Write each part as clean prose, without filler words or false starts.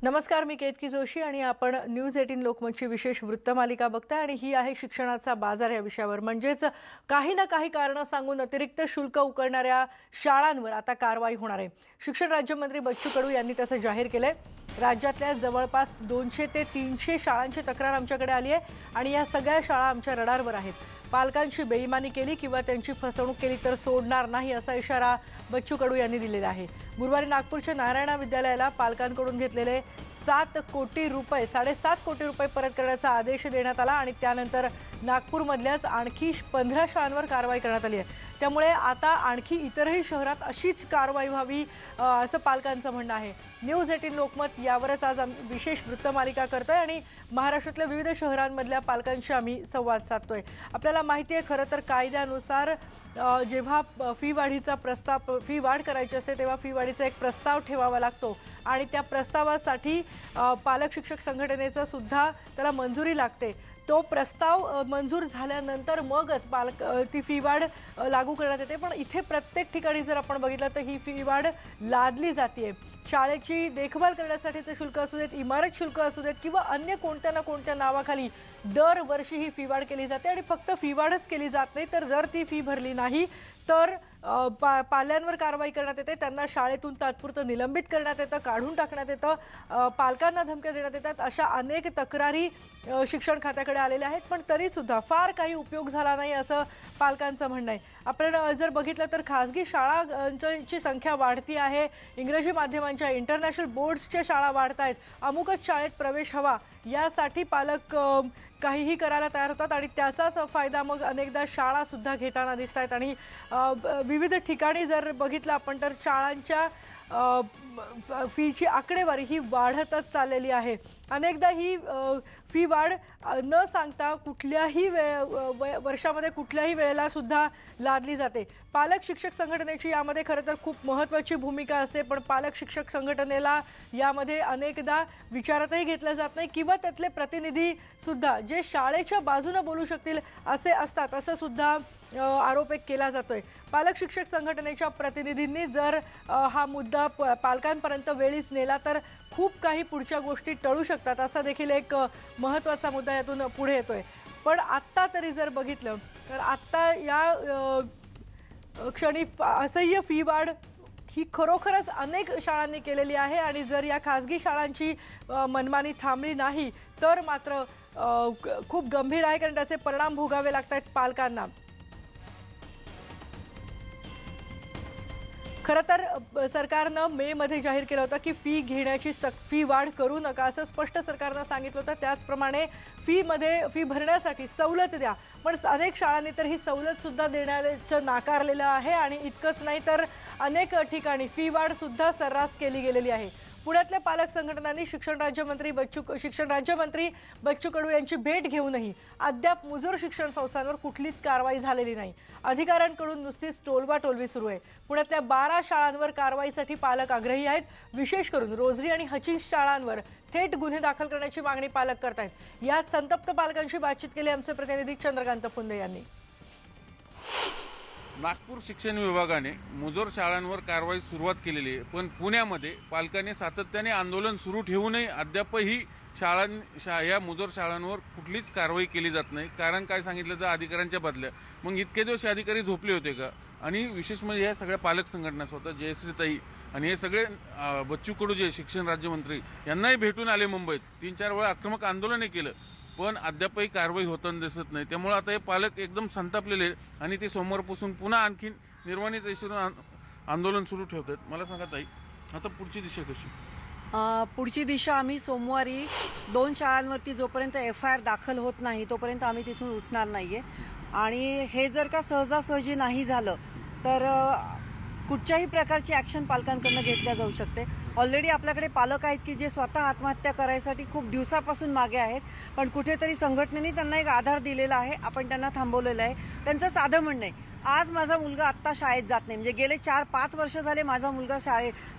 नमस्कार, मी केतकी जोशी आणि आपण न्यूज 18 लोकमतची विशेष वृत्तमालिका बघताय आणि ही आहे शिक्षणाचा बाजार या विषयावर। म्हणजेच काही ना काही कारण सांगून अतिरिक्त शुल्क उकळणाऱ्या शाळांवर आता कारवाई होणार आहे। शिक्षण राज्यमंत्री बच्चू कडू यांनी तसे जाहीर केले। राज्यातल्या जवळपास 200 ते 300 शाळांची तक्रार आमच्याकडे आली आहे आणि या सगळ्या शाळा आमच्या रडारवर आहेत। पालकांची बेईमानी केली किंवा त्यांची फसवणूक केली तर सोडणार नाही असा इशारा बच्चू कडू यांनी दिलेला आहे। गुरुवारी नागपूरच्या नारायणा विद्यालयाला पालकांकडून घेतलेले 7 कोटी रुपये 7.5 कोटी रुपये परत करण्याचा आदेश देण्यात आला आणि त्यानंतर नागपूरमधल्याच आणखी 15 शाळांवर कारवाई करण्यात आली आहे। त्यामुळे आता आणखी इतरही शहरात अशीच कारवाई व्हावी असं पालकांचं म्हणणं आहे। न्यूज 18 लोकमत यावरच आज विशेष वृत्तमालिका करतोय आणि महाराष्ट्रातल्या विविध शहरांमधल्या पालकांशी आम्ही संवाद साधतोय। आपल्याला माहिती आहे खरं तर कायद्यानुसार जेव्हा फी वाढ करायची असते तेव्हा फी वाढीचा एक प्रस्ताव ठेवावा लागतो आणि त्या प्रस्तावासाठी पालक शिक्षक संघटनेचा सुद्धा त्याला मंजुरी लागते। तो प्रस्ताव मंजूर झाल्यानंतर मगच ती फी वाढ लागू करण्यात येते। पण इथे प्रत्येक ठिकाणी जर आपण बघितलं तर ही फी वाढ लादली जाते। शाळेची देखभाल करण्यासाठीचे शुल्क असू देत, इमारत शुल्क असू देत किंवा अन्य कोणत्या ना कोणत्या नावाखाली दरवर्षी ही फी वाढ केली जाते आणि फक्त फी वाढच केली जात नाही तर जर ती फी भरली नाही तर पाल्यांवर कारवाई करण्यात येते। त्यांना शाळेतून तात्पुरतं निलंबित करण्यात येतं, काढून टाकण्यात येतं, पालकांना धमक्या देण्यात येतात। अशा अनेक तक्रारी शिक्षण खात्याकडे आलेल्या आहेत पण तरी सुद्धा फार काही उपयोग झाला नाही असं पालकांचं म्हणणं आहे। आपण जर बघितलं तर खासगी शाळांची संख्या वाढती आहे, इंग्रजी माध्यमांच्या इंटरनॅशनल बोर्ड्सच्या शाळा वाढत आहेत, अमुकच शाळेत प्रवेश हवा यासाठी पालक काहीही करायला तयार होतात आणि त्याचाच फायदा मग अनेकदा शाळा सुद्धा घेताना दिसत आहेत। आणि विविध ठिकाणी जर बघितलं आपण तर शाळांच्या फीची आकडेवारी ही वाढतच चाललेली आहे। अनेकदा ही फी वाढ न सांगता कुठल्याही वर्षामध्ये कुठल्याही वेळेला सुद्धा लादली जाते। पालक शिक्षक संघटनेची यामध्ये खरं तर खूप महत्त्वाची भूमिका असते पण पालक शिक्षक संघटनेला यामध्ये अनेकदा विचारातही घेतलं जात नाही किंवा त्यातले प्रतिनिधी सुद्धा जे शाळेच्या बाजूने बोलू शकतील असे असतात असं सुद्धा आरोप केला जातोय। पालक शिक्षक संघटनेच्या प्रतिनिधींनी जर हा मुद्दा पालकांपर्यंत वेळीच नेला तर खूप काही पुढच्या गोष्टी टळू शकतात असा देखील एक महत्त्वाचा मुद्दा यातून पुढे येतोय। पण आत्ता तरी जर बघितलं तर आत्ता या क्षणी असह्य फी वाढ ही खरोखरच अनेक शाळांनी केलेली आहे आणि जर या खासगी शाळांची मनमानी थांबली नाही तर मात्र खूप गंभीर आहे कारण त्याचे परिणाम भोगावे लागतात पालकांना। खरं तर सरकारनं मे मध्ये जाहीर केलं होतं की फी वाढ करू नका असं स्पष्ट सरकारनं सांगितलं होतं। त्याचप्रमाणे फी भरण्यासाठी सवलत द्या पण अनेक शाळांनी तर ही सवलत सुद्धा देण्याचं नाकारलेलं आहे आणि इतकंच नाही तर अनेक ठिकाणी फी वाढ सुद्धा सर्रास केली गेलेली आहे। पुण्यातल्या पालक संघटनांनी शिक्षण राज्यमंत्री बच्चू कडू यांची भेट घेऊनही अद्याप मुजोर शिक्षण संस्थांवर कुठलीच कारवाई झालेली नाही। अधिकाऱ्यांकडून नुसतीच टोलवाटोलवी सुरू आहे। पुण्यातल्या 12 शाळांवर कारवाईसाठी पालक आग्रही आहेत। विशेष करून रोजरी आणि हचीज शाळांवर थेट गुन्हे दाखल करण्याची मागणी पालक करत आहेत। यात संतप्त पालकांशी बातचीत केली आमचे प्रतिनिधी चंद्रकांत पुंदे यांनी। नागपूर शिक्षण विभागाने मुजोर शाळांवर कारवाई सुरुवात केलेली आहे पण पुण्यामध्ये पालकांनी सातत्याने आंदोलन सुरू ठेवूनही अद्यापही या मुजोर शाळांवर कुठलीच कारवाई केली जात नाही। कारण काय सांगितलं तर अधिकाऱ्यांच्या बदल्या मग इतके दिवस अधिकारी झोपले होते का? आणि विशेष म्हणजे या सगळ्या पालक संघटना स्वतः जयश्रीताई आणि हे सगळे बच्चू कडू जे शिक्षण राज्यमंत्री यांनाही भेटून आले मुंबईत 3-4 वेळा आक्रमक आंदोलनही केलं पण अद्यापही कारवाई होताना दिसत नाही। त्यामुळे आता हे पालक एकदम संतापलेले आणि ते सोमवारपासून पुन्हा आणखीन निर्वाणी रेषेवरून आंदोलन सुरू ठेवतात। मला सांगा ताई आता पुढची दिशा कशी? पुढची दिशा आम्ही सोमवारी 2 शाळांवरती जोपर्यंत FIR दाखल होत नाही तोपर्यंत आम्ही तिथून उठणार नाहीये आणि हे जर का सहजासहजी नाही झालं तर कुठच्याही प्रकारची ॲक्शन पालकांकडून घेतल्या जाऊ शकते। ऑलरेडी आपल्याकडे पालक आहेत की जे स्वतः आत्महत्या करायसाठी खूप दिवसापासून मागे आहेत पण कुठेतरी संघटनेने त्यांना एक आधार दिलेला आहे, आपण त्यांना थांबवलेलं आहे। त्यांचं साधं म्हणणं आहे आज माझा मुलगा आत्ता शाळेत जात नाही म्हणजे गेले 4-5 वर्ष झाले माझा मुलगा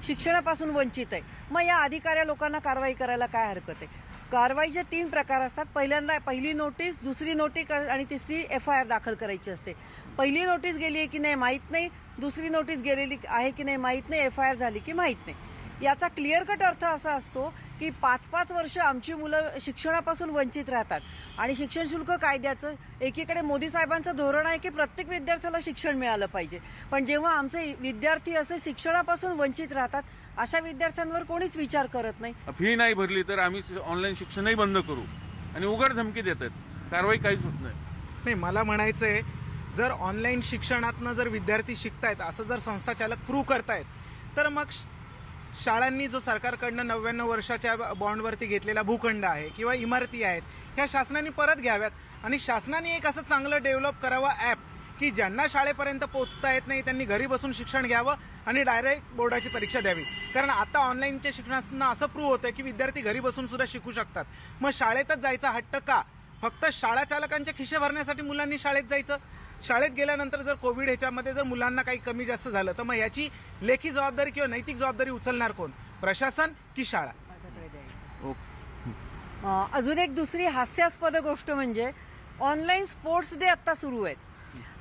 शिक्षणापासून वंचित आहे, मग या अधिकाऱ्या लोकांना कारवाई करायला काय हरकत आहे? कारवाईचे 3 प्रकार असतात। पहिली नोटीस, दुसरी नोटीस आणि तिसरी FIR दाखल करायची असते। पहिली नोटीस गेली आहे की नाही माहीत नाही, दुसरी नोटीस गेलेली आहे की नाही माहीत नाही, FIR झाली की माहीत नाही। याचा क्लिअर कट अर्थ असा असतो की 5-5 वर्ष आमची मुलं शिक्षणापासून वंचित राहतात आणि शिक्षण शुल्क कायद्याचं एकीकडे मोदी साहेबांचं धोरण आहे की प्रत्येक विद्यार्थ्याला शिक्षण मिळालं पाहिजे, पण जेव्हा आमचे विद्यार्थी असे शिक्षणापासून वंचित राहतात अशा विद्यार्थ्यांवर कोणीच विचार करत नाही. फी नाही भरली तर आम्ही ऑनलाईन शिक्षणही बंद करू आणि उघड धमकी देतात, कारवाई काहीच होत नाही. मला म्हणायचंय, जर ऑनलाईन शिक्षणातनं जर विद्यार्थी शिकतायत असं जर संस्था चालक प्रूव्ह करतायत, तर मग शाळांनी जो सरकारकडनं 99 वर्षाच्या बॉन्डवरती घेतलेला भूखंड आहे किंवा इमारती आहेत, ह्या शासनाने परत घ्याव्यात आणि शासनाने एक असं चांगलं डेव्हलप करावं ॲप की ज्यांना शाळेपर्यंत पोहोचता येत नाही त्यांनी घरी बसून शिक्षण घ्यावं आणि डायरेक्ट बोर्डाची परीक्षा द्यावी. कारण आता ऑनलाईनच्या शिक्षणातनं असं प्रूव्ह होतं की विद्यार्थी घरी बसून सुद्धा शिकू शकतात. मग शाळेतच जायचा हट्ट का? फक्त शाळा चालकांचे खिशे भरण्यासाठी मुलांनी शाळेत जायचं? शाळेत गेल्यानंतर जर कोविड ह्याच्यामध्ये जर मुलांना काही कमी जास्त झालं तर मग याची लेखी जबाबदारी किंवा नैतिक जबाबदारी उचलणार कोण? प्रशासन की शाळा? अजून एक दुसरी हास्यास्पद गोष्ट म्हणजे ऑनलाईन स्पोर्ट्स डे आता सुरू आहेत.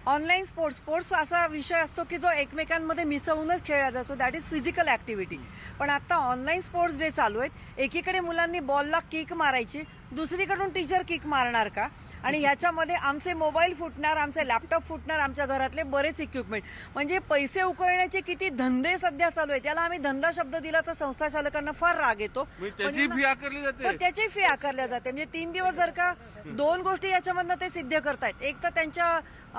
ऑनलाईन स्पोर्ट्स असा विषय असतो की जो एकमेकांमध्ये मिसळूनच खेळला जातो, दॅट इज फिजिकल ऍक्टिव्हिटी. पण आता ऑनलाईन स्पोर्ट्स डे चालू आहेत. एकीकडे मुलांनी बॉलला किक मारायची, दुसरीकडून टीचर किक मारणार का? आणि ह्याच्यामध्ये आमचे मोबाईल फुटणार, आमचे लॅपटॉप फुटणार, आमच्या घरातले बरेच इक्विपमेंट. म्हणजे पैसे उकळण्याचे किती धंदे सध्या चालू आहेत. त्याला आम्ही धंदा शब्द दिला तर संस्था चालकांना फार राग येतो. त्याची फी आकारली जाते. त्याची फी आकारल्या जाते. म्हणजे 3 दिवस जर का 2 गोष्टी याच्यामधनं ते सिद्ध करतायत. एक तर त्यांच्या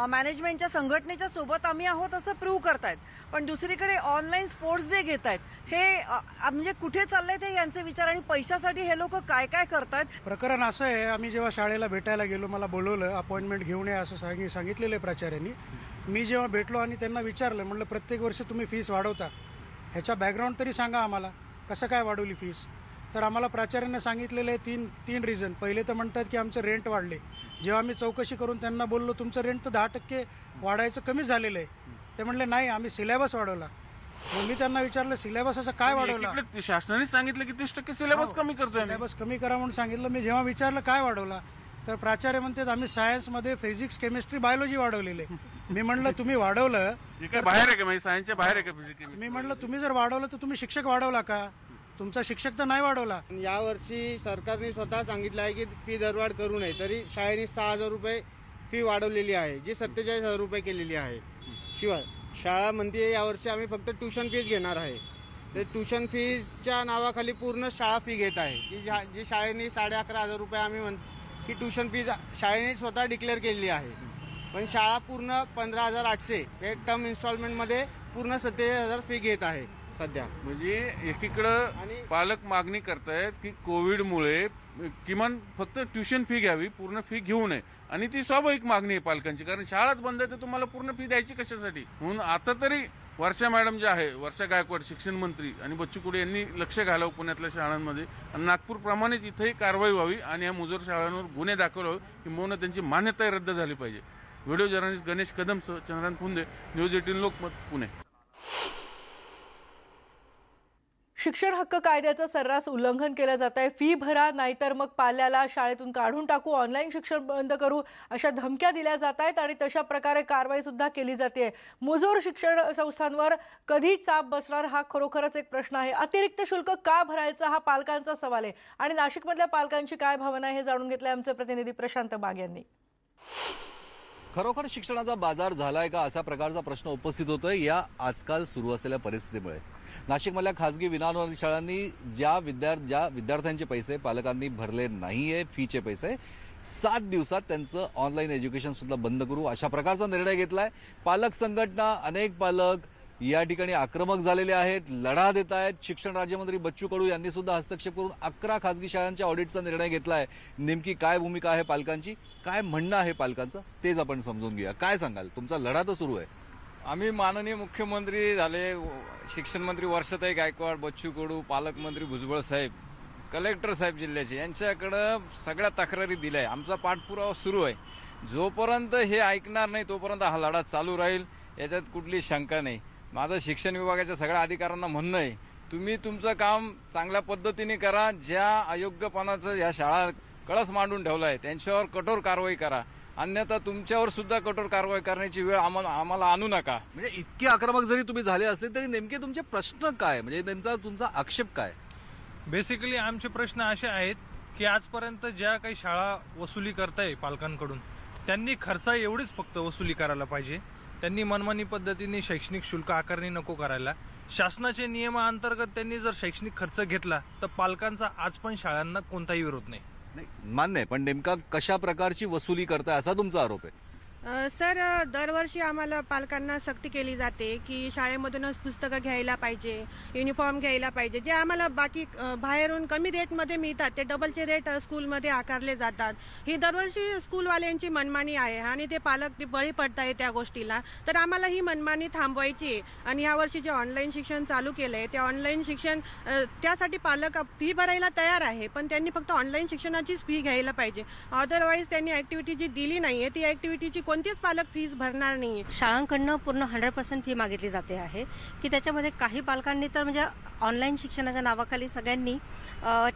मॅनेजमेंटच्या संघटनेच्या सोबत आम्ही आहोत असं प्रूव्ह करतायत, पण दुसरीकडे ऑनलाईन स्पोर्ट्स डे घेत आहेत. हे म्हणजे कुठे चाललंय ते यांचे विचार आणि पैशासाठी हे लोक काय काय करतायत. प्रकरण असं आहे, आम्ही जेव्हा शाळेला भेटायला गेलो, मला बोलवलं, अपॉइंटमेंट घेऊन ये असं सांगितलेलं आहे प्राचार्यांनी. मी जेव्हा भेटलो आणि त्यांना विचारलं, म्हटलं प्रत्येक वर्षी तुम्ही फीस वाढवता, ह्याचा बॅकग्राऊंड तरी सांगा आम्हाला, कसं काय वाढवली फीस? तर आम्हाला प्राचार्यांनी सांगितलेलं आहे तीन रिझन. पहिले तर म्हणतात की आमचं रेंट वाढले. जेव्हा आम्ही चौकशी करून त्यांना बोललो तुमचं रेंट तर 10% वाढायचं कमी झालेलं आहे, ते म्हणले नाही आम्ही सिलेबस वाढवला. मग मी त्यांना विचारलं सिलेबस असं काय वाढवला? शासनाने सांगितलं की 30% सिलेबस कमी करतोय. सिलेबस कमी करा म्हणून सांगितलं. मी जेव्हा विचारलं काय वाढवला तर प्राचार्य म्हणतात आम्ही सायन्समध्ये फिजिक्स, केमिस्ट्री, बायोलॉजी वाढवलेले. मी म्हणलं तुम्ही वाढवलं बाहेर आहे का? सायन्सच्या बाहेर आहे का फिजिक्स? मी म्हणलं तुम्ही जर वाढवलं तर तुम्ही शिक्षक वाढवला का? तुमचा शिक्षक तर नाही वाढवला. यावर्षी सरकारने स्वतः सांगितलं आहे की फी दरवाढ करू नये, तरी शाळेने 6,000 रुपये फी वाढवलेली आहे, जी 47,000 रुपये केलेली आहे. शिवाय शाळा म्हणते यावर्षी आम्ही फक्त ट्युशन फीज घेणार आहे. ते ट्युशन फीजच्या नावाखाली पूर्ण शाळा फी घेत आहे की जी शाळेने 11,500 रुपये आम्ही की ट्युशन फीज शाळेने स्वतः डिक्लेअर केलेली आहे. पण शाळा पूर्ण 15,800 हे टर्म इन्स्टॉलमेंटमध्ये पूर्ण 47,000 फी घेत आहे सध्या. म्हणजे एकीकडं पालक मागणी करतायत की कोविडमुळे किमान फक्त ट्युशन फी घ्यावी, पूर्ण फी घेऊ नये, आणि ती स्वाभाविक मागणी आहे पालकांची, कारण शाळाच बंद आहे तर तुम्हाला पूर्ण फी द्यायची कशासाठी? म्हणून आता तरी वर्षा मॅडम जे आहे, वर्षा गायकवाड शिक्षण मंत्री आणि बच्चू कडू यांनी लक्ष घालावं पुण्यातल्या शाळांमध्ये आणि नागपूरप्रमाणेच इथेही कारवाई व्हावी आणि या मुजोर शाळांवर गुन्हे दाखल व्हावे, किंवा त्यांची मान्यता रद्द झाली पाहिजे. व्हिडिओ जर्नलिस्ट गणेश कदमसह चंद्रकांत फुंदे, न्यूज 18 लोकमत, पुणे. शिक्षण हक्क कायद्याचं सर्रास उल्लंघन केलं जात आहे. फी भरा नाहीतर मग पाल्याला शाळेतून काढून टाकू, ऑनलाईन शिक्षण बंद करू, अशा धमक्या दिल्या जात आहेत आणि तशा प्रकारे कारवाई सुद्धा केली जाते. मुजोर शिक्षण संस्थांवर कधी चाप बसणार हा खरोखरच एक प्रश्न आहे. अतिरिक्त शुल्क का भरायचं हा पालकांचा सवाल आहे आणि नाशिकमधल्या पालकांची काय भावना आहे हे जाणून घेतलंय आमचे प्रतिनिधी प्रशांत बाग यांनी. खरोखर शिक्षणाचा बाजार झालाय का असा प्रकारचा प्रश्न उपस्थित होतोय या आजकाल सुरू असलेल्या परिस्थितीमुळे. नाशिकमधल्या खासगी विनाअनुदानित शाळांनी ज्या विद्यार्थ्यांचे पैसे पालकांनी भरले नाहीये, फीचे पैसे, 7 दिवसात त्यांचं ऑनलाईन एज्युकेशन सुद्धा बंद करू अशा प्रकारचा निर्णय घेतलाय. पालक संघटना, अनेक पालक या ठिकाणी आक्रमक झालेले आहेत, लढा देत आहेत. शिक्षण राज्यमंत्री बच्चू कडू यांनी सुद्धा हस्तक्षेप करून 11 खासगी शाळांच्या ऑडिटचा निर्णय घेतलाय. नेमकी काय भूमिका आहे पालकांची, काय म्हणणं आहे पालकांचं, तेच आपण समजून घेऊया. काय सांगाल? तुमचा लढा तर सुरू आहे. आम्ही माननीय मुख्यमंत्री झाले, शिक्षण मंत्री वर्षाताई गायकवाड, बच्चू कडू, पालकमंत्री भुजबळ साहेब, कलेक्टर साहेब जिल्ह्याचे, यांच्याकडं सगळ्या तक्रारी दिल्या आहे. आमचा पाठपुरावा सुरू आहे. जोपर्यंत हे ऐकणार नाही तोपर्यंत हा लढा चालू राहील, याच्यात कुठली शंका नाही. माझं शिक्षण विभागाच्या सगळ्या अधिकाऱ्यांना म्हणणं आहे, तुम्ही तुमचं काम चांगल्या पद्धतीने करा. ज्या अयोग्यपणाचं या शाळा कळस मांडून ठेवला आहे त्यांच्यावर कठोर कारवाई करा. अन्यथा तुमच्यावर सुद्धा कठोर कारवाई करण्याची वेळ आम्हाला आणू नका. म्हणजे इतके आक्रमक जरी तुम्ही झाले असले तरी नेमके तुमचे प्रश्न काय, म्हणजे नेमका तुमचा आक्षेप काय? बेसिकली आमचे प्रश्न असे आहेत की आजपर्यंत ज्या काही शाळा वसुली करताय पालकांकडून त्यांनी खर्च एवढीच फक्त वसुली करायला पाहिजे. त्यांनी मनमानी पद्धतीने शैक्षणिक शुल्क आकारणी नको करायला. शासनाच्या नियमाअंतर्गत त्यांनी जर शैक्षणिक खर्च घेतला तर पालकांचा आज पण शाळांना कोणताही विरोध नाही. मान्य आहे, पण नेमका कशा प्रकारची वसुली करताय असा तुमचा आरोप आहे? सर, दरवर्षी आम्हाला पालकांना सक्ती केली जाते की शाळेमधूनच पुस्तकं घ्यायला पाहिजे, युनिफॉर्म घ्यायला पाहिजे. जे आम्हाला बाकी बाहेरून कमी रेटमध्ये मिळतात ते डबलचे रेट स्कूलमध्ये आकारले जातात. ही दरवर्षी स्कूलवाल्यांची मनमानी आहे आणि ते पालक ते बळी पडत आहे त्या गोष्टीला. तर आम्हाला ही मनमानी थांबवायची आहे आणि यावर्षी जे ऑनलाईन शिक्षण चालू केलं आहे ते ऑनलाईन शिक्षण त्यासाठी पालक फी भरायला तयार आहे, पण त्यांनी फक्त ऑनलाईन शिक्षणाचीच फी घ्यायला पाहिजे. अदरवाईज त्यांनी ॲक्टिव्हिटी जी दिली नाही आहे ती ॲक्टिव्हिटीची कोणतेच पालक फीस भरणार नाही. शाळांकडनं पूर्ण 100% फी मागितली जाते आहे की त्याच्यामध्ये काही पालकांनी तर म्हणजे ऑनलाईन शिक्षणाच्या नावाखाली सगळ्यांनी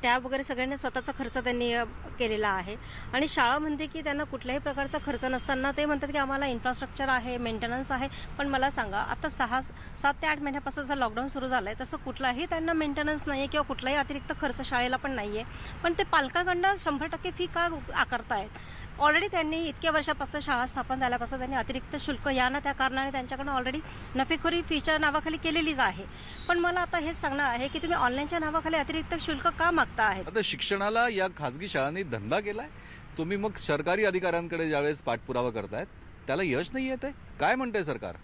टॅब वगैरे सगळ्यांनी स्वतःचा खर्च त्यांनी केलेला आहे आणि शाळा म्हणते की त्यांना कुठल्याही प्रकारचा खर्च नसताना ते म्हणतात की आम्हाला इन्फ्रास्ट्रक्चर आहे, मेंटेनन्स आहे. पण मला सांगा, आता 7 ते 8 महिन्यापासून जर लॉकडाऊन सुरू झालं आहे तसं कुठलाही त्यांना मेंटेनन्स नाही आहे किंवा कुठलाही अतिरिक्त खर्च शाळेला पण नाही आहे, पण ते पालकांकडनं 100% फी का आकारतायत? ऑलरेडी त्यांनी इतक्या वर्षापासून शाळा स्थापन झाल्यापासून त्यांनी अतिरिक्त शुल्क या ना त्या कारणाने त्यांच्याकडनं ऑलरेडी नफेखोरी फीच्या नावाखाली केलेलीच आहे. पण मला आता हेच सांगणं आहे की तुम्ही ऑनलाईनच्या नावाखाली अतिरिक्त शुल्क का मागता आहेत? आता शिक्षणाला या खाजगी शाळांनी धंदा केलाय, तुम्ही मग सरकारी अधिकाऱ्यांकडे ज्यावेळेस पाठपुरावा करतायत त्याला यश नाही येत आहे, काय म्हणतंय सरकार?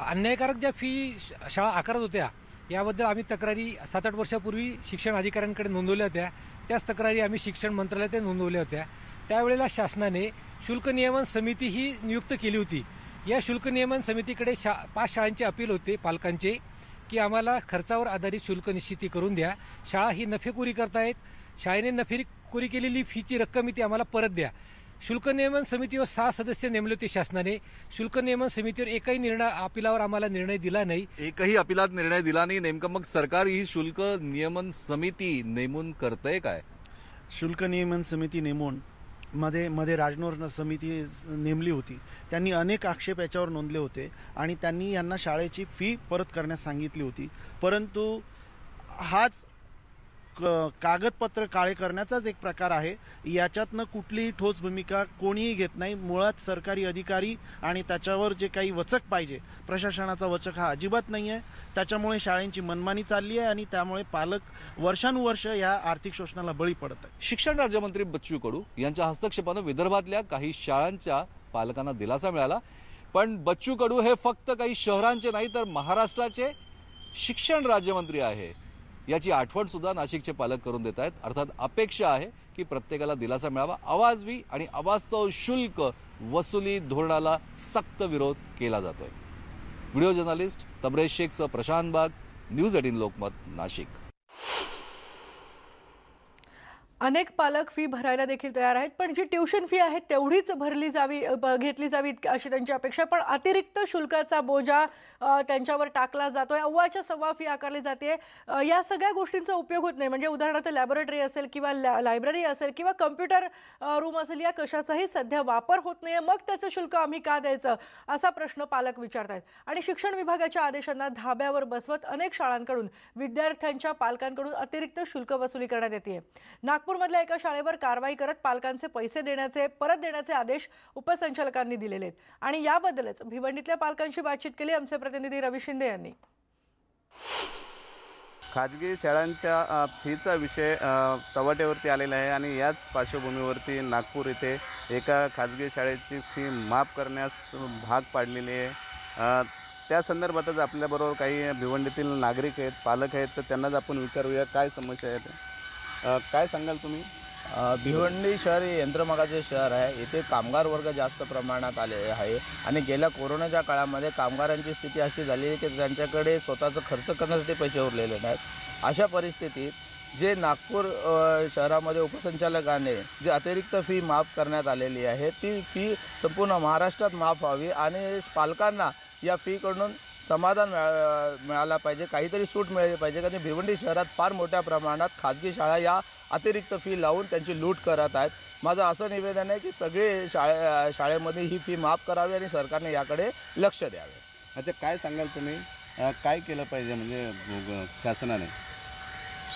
अन्यायकारक ज्या फी शाळा आकारत होत्या याबद्दल आम्ही तक्रारी 7-8 वर्षापूर्वी शिक्षण अधिकाऱ्यांकडे नोंदवल्या होत्या. त्याच तक्रारी आम्ही शिक्षण मंत्रालयात नोंदवल्या होत्या. त्यावेळेला शासनाने शुल्क नियमन समिती ही नियुक्त केली होती. या शुल्क नियमन समितीकडे 5 शाळांचे अपील होते पालकांचे की आम्हाला खर्चावर आधारित शुल्क निश्चिती करून द्या. शाळा ही नफेखोरी करतायत, शाळेने नफेखोरी केलेली फीची रक्कम ती आम्हाला परत द्या. शुल्क नियमन समितीवर 6 सदस्य नेमले होते शासनाने. शुल्क नियमन समितीवर एकही अपिलावर आम्हाला निर्णय दिला नाही. एकही अपिलात निर्णय दिला नाही. नेमकं मग सरकार ही शुल्क नियमन समिती नेमून करतंय काय? शुल्क नियमन समिती नेमून मध्ये राजनोर समिती नेमली होती. त्यांनी अनेक आक्षेप याच्यावर नोंदले होते आणि त्यांनी यांना शाळेची फी परत करण्यास सांगितली होती. परंतु हाच कागदपत्र काळे करण्याचाच एक प्रकार आहे. याच्यातनं कुठलीही ठोस भूमिका कोणीही घेत नाही. मुळात सरकारी अधिकारी आणि त्याच्यावर जे काही वचक पाहिजे, प्रशासनाचा वचक हा अजिबात नाही आहे. त्याच्यामुळे शाळेंची मनमानी चालली आहे आणि त्यामुळे पालक वर्षानुवर्ष या आर्थिक शोषणाला बळी पडत आहेत. शिक्षण राज्यमंत्री बच्चू कडू यांच्या हस्तक्षेपानं विदर्भातल्या काही शाळांच्या पालकांना दिलासा मिळाला. पण बच्चू कडू हे फक्त काही शहरांचे नाही तर महाराष्ट्राचे शिक्षण राज्यमंत्री आहे याची आठवण सुद्धा नाशिकचे पालक करून देत आहेत. अर्थात अपेक्षा आहे की प्रत्येकाला दिलासा मिळावा. अवाजवी आणि अवास्तव शुल्क वसुली धोरणाला सक्त विरोध केला जातोय. व्हिडिओ जर्नलिस्ट तबरेज शेखसह प्रशांत बाग, न्यूज 18 लोकमत, नाशिक. अनेक पालक फी भरायला देखील तयार आहेत, पण जी ट्युशन फी आहे तेवढीच घेतली जावी अशी त्यांची अपेक्षा. पण अतिरिक्त शुल्काचा बोजा त्यांच्यावर टाकला जातोय. अव्वाच्या सव्वा फी आकारली जाते. या सगळ्या गोष्टींचा उपयोग होत नाही. म्हणजे उदाहरणार्थ लॅबोरेटरी असेल किंवा लायब्ररी असेल किंवा कम्प्युटर रूम असेल, या कशाचाही सध्या वापर होत नाहीये. मग त्याचं शुल्क आम्ही का द्यायचं असा प्रश्न पालक विचारतायत. आणि शिक्षण विभागाच्या आदेशांना धाब्यावर बसवत अनेक शाळांकडून विद्यार्थ्यांच्या पालकांकडून अतिरिक्त शुल्क वसुली करण्यात येते. नागपूरमधल्या एका शाळेवर कारवाई करत पालकांचे पैसे परत देण्याचे आदेश उपसंचालकांनी दिलेले आहेत. आणि याबद्दलच भिवंडीतल्या पालकांशी बातचीत केली आमचे प्रतिनिधी रवी शिंदे यांनी. खाजगी शाळांच्या फीचा विषय चव्हाट्यावरती आलेला आहे आणि याच पार्श्वभूमीवरती नागपूर येथे एका खाजगी शाळेची फी माफ करण्यास भाग पाडलेली आहे. त्या संदर्भातच आपल्याबरोबर काही भिवंडीतील नागरिक आहेत, पालक आहेत, तर त्यांनाच आपण विचारूया काय समस्या आहेत. काय सांगाल तुम्ही? भिवंडी शहर हे यंत्रमागाचे शहर आहे. येथे कामगार वर्ग जास्त प्रमाणात आले आहे आणि गेल्या कोरोनाच्या काळामध्ये कामगारांची स्थिती अशी झाली आहे की त्यांच्याकडे स्वतःचं खर्च करण्यासाठी पैसे उरलेले नाहीत. अशा परिस्थितीत जे नागपूर शहरामध्ये उपसंचालकाने जे अतिरिक्त फी माफ करण्यात आलेली आहे ती फी संपूर्ण महाराष्ट्रात माफ व्हावी आणि पालकांना या फीकडून समाधान मिळाला पाहिजे, काहीतरी सूट मिळाली पाहिजे. कारण भिवंडी शहरात फार मोठ्या प्रमाणात खाजगी शाळा या अतिरिक्त फी लावून त्यांची लूट करत आहेत. माझं असं निवेदन आहे की सगळे शाळेमध्ये ही फी माफ करावी आणि सरकारने याकडे लक्ष द्यावे. अच्छा, काय सांगाल तुम्ही, काय केलं पाहिजे म्हणजे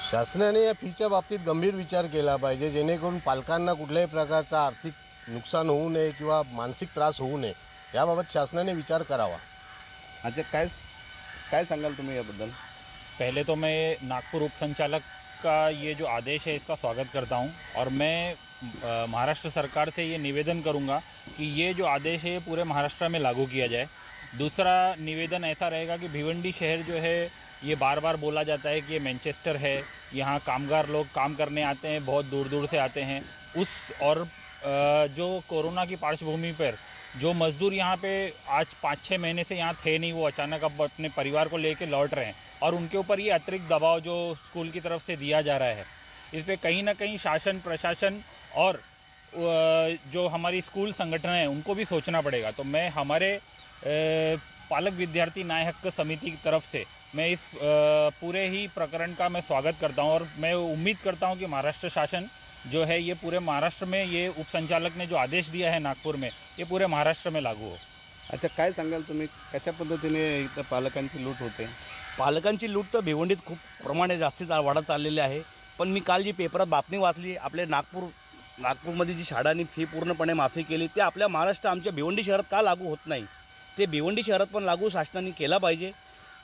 शासनाने या फीच्या बाबतीत गंभीर विचार केला पाहिजे, जेणेकरून पालकांना कुठल्याही प्रकारचा आर्थिक नुकसान होऊ नये किंवा मानसिक त्रास होऊ नये, याबाबत शासनाने विचार करावा. अच्छा, काय सांगाल तुम्ही याबद्दल? पहले तो मैं नागपुर उपसंचालक का ये जो आदेश है इसका स्वागत करता हूं और मैं महाराष्ट्र सरकार से ये निवेदन करूंगा कि ये जो आदेश है ये पूरे महाराष्ट्र में लागू किया जाए. दूसरा निवेदन ऐसा रहेगा कि भिवंडी शहर जो है ये बार बार बोला जाता है कि ये मैनचेस्टर है, यहाँ कामगार लोग काम करने आते हैं, बहुत दूर दूर से आते हैं. और जो कोरोना की पार्श्वभूमि पर जो मज़दूर यहाँ पे आज 5-6 महीने से यहाँ थे नहीं, वो अचानक अब अपने परिवार को लेके लौट रहे हैं और उनके ऊपर ये अतिरिक्त दबाव जो स्कूल की तरफ से दिया जा रहा है, इस पर कहीं ना कहीं शासन प्रशासन और जो हमारी स्कूल संगठन है उनको भी सोचना पड़ेगा. तो मैं हमारे पालक विद्यार्थी न्याय हक समिति की तरफ से मैं इस पूरे ही प्रकरण का मैं स्वागत करता हूं और मैं उम्मीद करता हूं कि महाराष्ट्र शासन जो है ये पूरे महाराष्ट्र में, ये उपसंचालक ने जो आदेश दिया है नागपुर में, ये पूरे महाराष्ट्र में लागू हो. अच्छा, काय सांगाल तुम्ही, कशा पद्धतीने इथं पालकांची लूट होते? पालकांची लूट तर भिवंडीत खूप प्रमाणे जास्तीच वाढत चाललेली आहे. पण मी काल जी पेपरात बातमी वाचली, आपले नागपूरमध्ये जी शाळांनी फी पूर्णपणे माफी केली, ते आपल्या महाराष्ट्र आमच्या भिवंडी शहरात का लागू होत नाही, ते भिवंडी शहरात पण लागू शासनाने केला पाहिजे.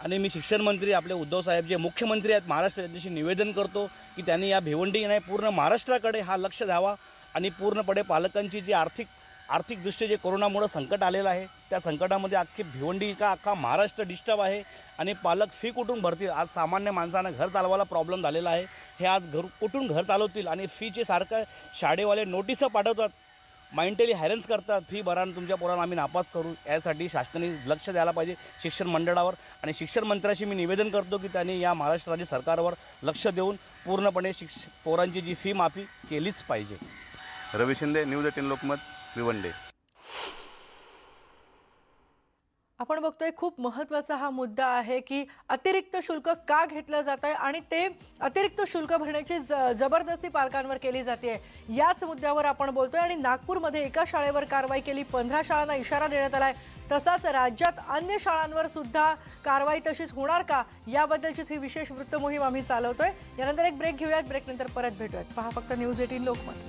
आणि मी शिक्षण मंत्री आपले उद्धव साहेब जे मुख्यमंत्री आहेत महाराष्ट्र, त्यांच्याशी निवेदन करतो की त्यांनी या भिवंडी नाही पूर्ण महाराष्ट्राकडे हा लक्ष द्यावा आणि पूर्णपणे पालकांची जी आर्थिकदृष्ट्या जे कोरोनामुळे संकट आलेलं आहे, त्या संकटामध्ये अख्खी भिवंडी का अख्खा महाराष्ट्र डिस्टर्ब आहे आणि पालक फी कुठून भरतील. आज सामान्य माणसांना घर चालवायला प्रॉब्लेम झालेला आहे. हे आज कुठून घर चालवतील आणि फीचे सारखं शाळेवाले नोटिसं पाठवतात, मेंटली हॅरन्स करतात, फी भरा तुमच्या पोरांना आम्ही नापास करू. यासाठी शासनाने लक्ष द्यायला पाहिजे शिक्षण मंडळावर. आणि शिक्षण मंत्र्याशी मी निवेदन करतो की त्यांनी या महाराष्ट्र राज्य सरकारवर लक्ष देऊन पूर्णपणे पोरांची जी फी माफी केलीच पाहिजे. रवी शिंदे, न्यूज 18 लोकमत, भिवंडी. आपण बघतोय खूप महत्त्वाचा हा मुद्दा आहे की अतिरिक्त शुल्क का घेतलं जात आहे आणि ते अतिरिक्त शुल्क भरण्याची जबरदस्ती पालकांवर केली जाते. याच मुद्द्यावर आपण बोलतोय आणि नागपूरमध्ये एका शाळेवर कारवाई केली, 15 शाळांना इशारा देण्यात आलाय. तसाच राज्यात अन्य शाळांवर सुद्धा कारवाई तशीच होणार का, याबद्दलचीच ही विशेष वृत्त मोहीम आम्ही चालवतोय. यानंतर एक ब्रेक घेऊयात, ब्रेकनंतर परत भेटूयात. पहा फक्त न्यूज 18 लोकमत.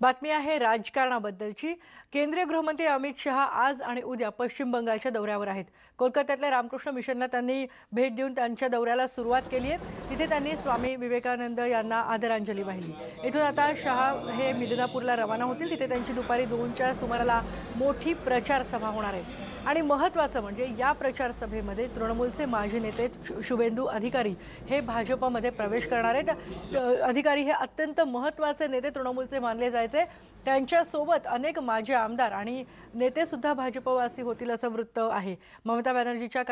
बातमी आहे राजकारणाबद्दलची. केंद्रीय गृहमंत्री अमित शहा आज आणि उद्या पश्चिम बंगालच्या दौऱ्यावर आहेत. कोलकात्यातल्या रामकृष्ण मिशनला त्यांनी भेट देऊन त्यांच्या दौऱ्याला सुरुवात केली आहे. तिथे त्यांनी स्वामी विवेकानंद यांना आदरांजली वाहिली. इथून आता शहा हे मिदनापूरला रवाना होतील. तिथे त्यांची दुपारी 2च्या सुमाराला मोठी प्रचार सभा होणार आहे. आणि महत्त्वाचं म्हणजे या प्रचार सभेमध्ये तृणमूलचे माजी नेते शुभेंदू अधिकारी हे भाजपमध्ये प्रवेश करणार आहेत. अधिकारी हे अत्यंत महत्त्वाचे नेते तृणमूलचे मानले जायचे. त्यांच्यासोबत अनेक माजी आमदार आणि नेतेसुद्धा भाजपवासी होतील असं वृत्त आहे. ममता बॅनर्जींच्या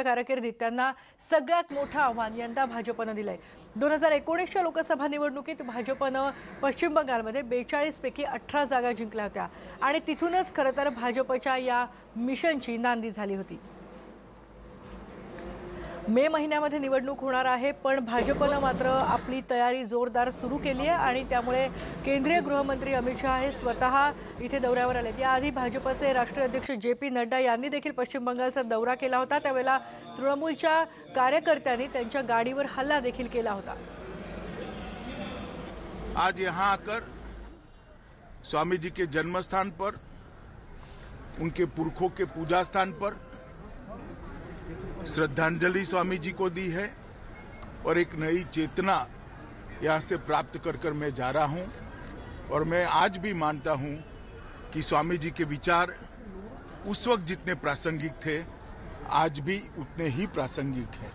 कारकिर्दीत त्यांना सगळ्यात मोठं आव्हान यंदा भाजपनं दिलंय. 2019च्या लोकसभा निवडणुकीत भाजपनं पश्चिम बंगालमध्ये 42 पैकी 18 जागा जिंकल्या होत्या आणि तिथूनच खरं तर भाजपच्या या मिशनची नांदी झाली होती. मे महिन्यामध्ये निवडणूक होणार आहे, पण भाजपनं मात्र आपली तयारी जोरदार सुरू केली आहे आणि त्यामुळे केंद्रीय गृहमंत्री अमित शहा हे स्वतः इथे दौऱ्यावर आलेत. याआधी भाजपचे राष्ट्रीय अध्यक्ष JP नड्डा यांनी देखील पश्चिम बंगालचा दौरा केला होता. त्यावेळेला तृणमूलच्या कार्यकर्त्यांनी त्यांच्या गाडीवर हल्ला देखील केला होता. आज यहाँ आकर स्वामी जी के जन्मस्थान पर, उनके पुरखों के पूजा स्थान पर श्रद्धांजलि स्वामी जी को दी है और एक नई चेतना यहाँ से प्राप्त कर मैं जा रहा हूँ. और मैं आज भी मानता हूँ कि स्वामी जी के विचार उस वक्त जितने प्रासंगिक थे आज भी उतने ही प्रासंगिक हैं.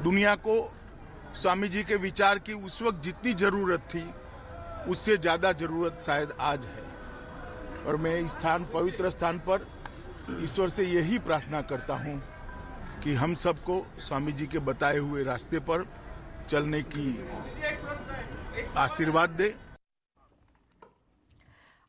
दुनिया को स्वामी जी के विचार की उस वक्त जितनी जरूरत थी उससे ज़्यादा जरूरत शायद आज है. और मैं इस पवित्र स्थान पर ईश्वर से यही प्रार्थना करता हूँ कि हम सबको स्वामी जी के बताए हुए रास्ते पर चलने की आशीर्वाद दे।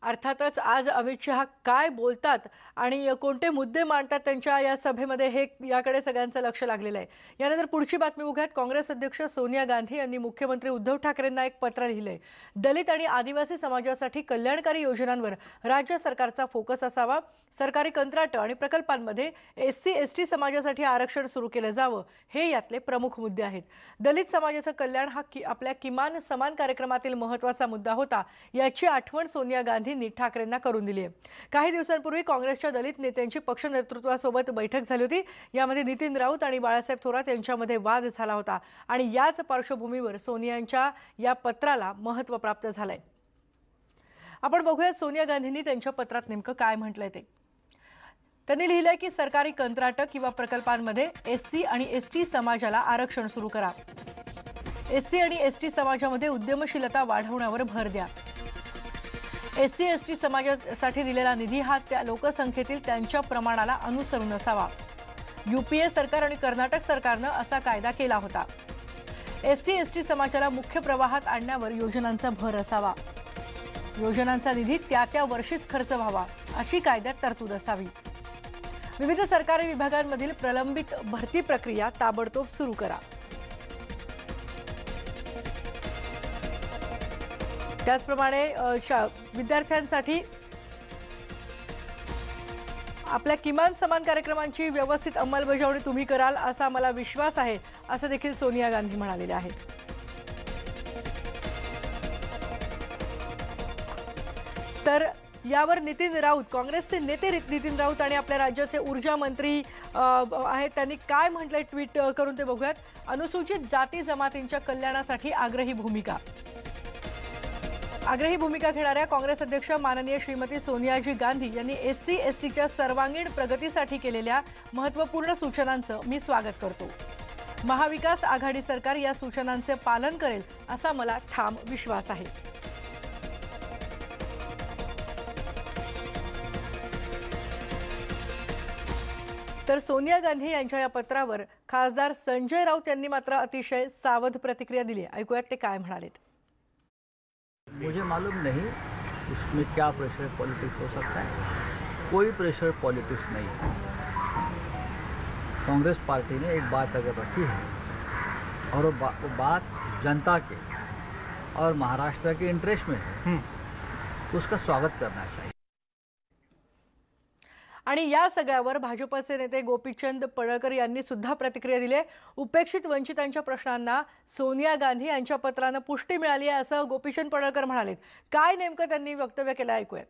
अर्थातच आज अमित शहा काय बोलतात आणि कोणते मुद्दे मांडतात त्यांच्या या सभेमध्ये हे याकडे सगळ्यांचं लक्ष लागलेलं आहे। यानंतर पुढची बातमी बघूयात। काँग्रेस अध्यक्ष सोनिया गांधी यांनी मुख्यमंत्री उद्धव ठाकरेंना एक पत्र लिहिलंय। दलित आणि आदिवासी समाजासाठी कल्याणकारी योजनांवर राज्य सरकारचा फोकस असावा। सरकारी कंत्राट आणि प्रकल्पांमध्ये SC ST समाजासाठी आरक्षण सुरू केलं जावं हे यातले प्रमुख मुद्दे आहेत। दलित समाजाचं कल्याण हा आपल्या किमान समान कार्यक्रमातील महत्त्वाचा मुद्दा होता, याची आठवण सोनिया गांधींनी ठाकरेंना करून दिली आहे। काही दिवसांपूर्वी काँग्रेसच्या दलित नेत्यांची पक्ष नेतृत्वासोबत बैठक झाली होती। यामध्ये नितीन राऊत आणि बाळासाहेब थोरात यांच्यामध्ये वाद झाला होता आणि याच पार्श्वभूमीवर सोनियांच्या या पत्राला महत्त्व प्राप्त झालंय। आपण बघूयात सोनिया गांधींनी त्यांच्या पत्रात नेमकं काय म्हटलंय ते। त्यांनी लिहिलंय की सरकारी कंत्राट किंवा प्रकल्पांमध्ये SC आणि ST समाजाला आरक्षण सुरू करा। SC आणि ST समाजामध्ये उद्यमशीलता वाढवण्यावर भर द्या। SC ST समाजासाठी दिलेला निधी हा त्या लोकसंख्येतील त्यांच्या प्रमाणाला अनुसरून असावा। UPA सरकार आणि कर्नाटक सरकारनं असा कायदा केला होता। SC ST समाजाला मुख्य प्रवाहात आणण्यावर योजनांचा भर असावा। योजनांचा निधी त्या वर्षीच खर्च व्हावा अशी कायद्यात तरतूद असावी। विविध सरकारी विभागांमधील प्रलंबित भरती प्रक्रिया ताबडतोब सुरू करा। त्याचप्रमाणे विद्यार्थ्यांसाठी आपल्या किमान समान कार्यक्रमांची व्यवस्थित अंमलबजावणी तुम्ही कराल असा मला विश्वास आहे, असं देखील सोनिया गांधी म्हणालेले आहेत। तर यावर नितीन राऊत, काँग्रेसचे नेते नितीन राऊत आणि आपल्या राज्याचे ऊर्जा मंत्री आहेत, त्यांनी काय म्हटलंय ट्विट करून ते बघूयात। अनुसूचित जाती जमातींच्या कल्याणासाठी आग्रही भूमिका घेणाऱ्या काँग्रेस अध्यक्ष माननीय श्रीमती सोनियाजी गांधी यांनी SC STच्या सर्वांगीण प्रगतीसाठी केलेल्या महत्त्वपूर्ण सूचनांचं मी स्वागत करतो। महाविकास आघाडी सरकार या सूचनांचे पालन करेल असा मला ठाम विश्वास आहे। तर सोनिया गांधी यांच्या या पत्रावर खासदार संजय राऊत यांनी मात्र अतिशय सावध प्रतिक्रिया दिली। ऐकूयात ते काय म्हणालेत। मुझे मालूम नहीं उसमें क्या प्रेशर पॉलिटिक्स हो सकता है। कोई प्रेशर पॉलिटिक्स नहीं है। कांग्रेस पार्टी ने एक बात अगर रखी है और वो बात जनता के और महाराष्ट्र के इंटरेस्ट में है तो उसका स्वागत करना चाहिए। आणि या सगळ्यावर भाजपचे नेते गोपीचंद पडळकर यांनी सुद्धा प्रतिक्रिया दिली। उपेक्षित वंचितांच्या प्रश्नांना सोनिया गांधी यांच्या पत्रानं पुष्टी मिळाली आहे असं गोपीचंद पडळकर म्हणाले। काय नेमकं त्यांनी वक्तव्य केलं ऐकूयात।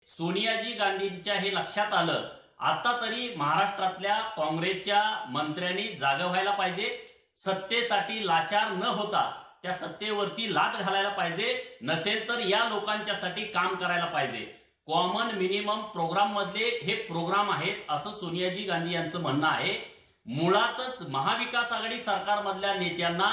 सोनियाजी गांधींच्या हे लक्षात आलं, आता तरी महाराष्ट्रातल्या काँग्रेसच्या मंत्र्यांनी जागा व्हायला पाहिजे। सत्तेसाठी लाचार न होता त्या सत्तेवरती लात घालायला पाहिजे, नसेल तर या लोकांच्यासाठी काम करायला पाहिजे। कॉमन मिनिमम प्रोग्राम मधले हे प्रोग्राम आहेत असं सोनियाजी गांधी यांचं म्हणणं आहे। मुळातच महाविकास आघाडी सरकारमधल्या नेत्यांना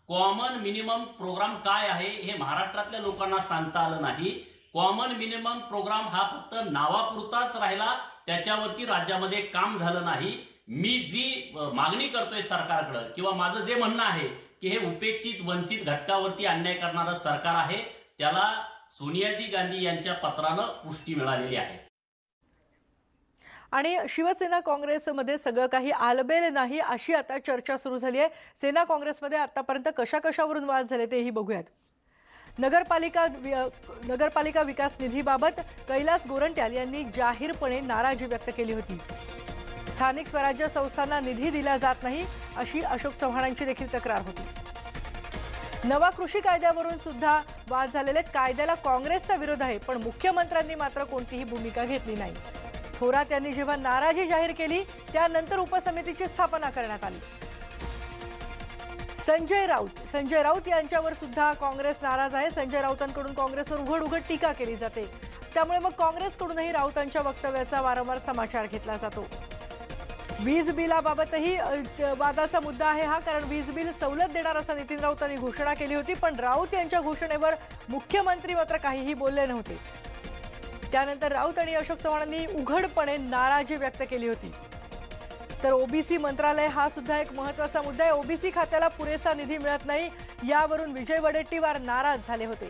कॉमन मिनिमम प्रोग्राम काय आहे हे महाराष्ट्रातल्या लोकांना सांगता आलं नाही। कॉमन मिनिमम प्रोग्राम हा फक्त नावापुरताच राहिला, त्याच्यावरती राज्यामध्ये काम झालं नाही। मी जी मागणी करतोय सरकारकडे किंवा माझं जे म्हणणं आहे की हे उपेक्षित वंचित घटकावरती अन्याय करणारं सरकार आहे, त्याला सोनियाजी गांधी यांच्या पत्रानं पुष्टी मिळालेली आहे। आणि शिवसेना काँग्रेसमध्ये सगळं काही आलबेल नाही अशी आता चर्चा सुरू झाली आहे। सेना काँग्रेसमध्ये आतापर्यंत कशावरून वाद झाले तेही बघूयात। नगरपालिका विकास निधीबाबत कैलास गोरंट्याल यांनी जाहीरपणे नाराजी व्यक्त केली होती। स्थानिक स्वराज्य संस्थांना निधी दिला जात नाही अशी अशोक चव्हाणांची देखील तक्रार होती। नवा कृषी कायद्यावरून सुद्धा वाद झालेले। कायद्याला काँग्रेसचा विरोध आहे, पण मुख्यमंत्र्यांनी मात्र कोणतीही भूमिका घेतली नाही। थोरात यांनी जेव्हा नाराजी जाहीर केली त्यानंतर उपसमितीची स्थापना करण्यात आली। संजय राऊत यांच्यावर सुद्धा काँग्रेस नाराज आहे। संजय राऊतांकडून काँग्रेसवर उघड टीका केली जाते, त्यामुळे मग काँग्रेसकडूनही राऊतांच्या वक्तव्याचा वारंवार समाचार घेतला जातो। वीज बिलाबाबतही वादाचा मुद्दा आहे हा, कारण वीज बिल सवलत देणार असं नितीन राऊतांनी घोषणा केली होती, पण राऊत यांच्या घोषणेवर मुख्यमंत्री मात्र काहीही बोलले नव्हते। त्यानंतर राऊत आणि अशोक चव्हाणांनी उघडपणे नाराजी व्यक्त केली होती। तर ओबीसी मंत्रालय हा सुद्धा एक महत्त्वाचा मुद्दा आहे. ओबीसी खात्याला पुरेसा निधी मिळत नाही, यावरून विजय वडेट्टीवार नाराज झाले होते.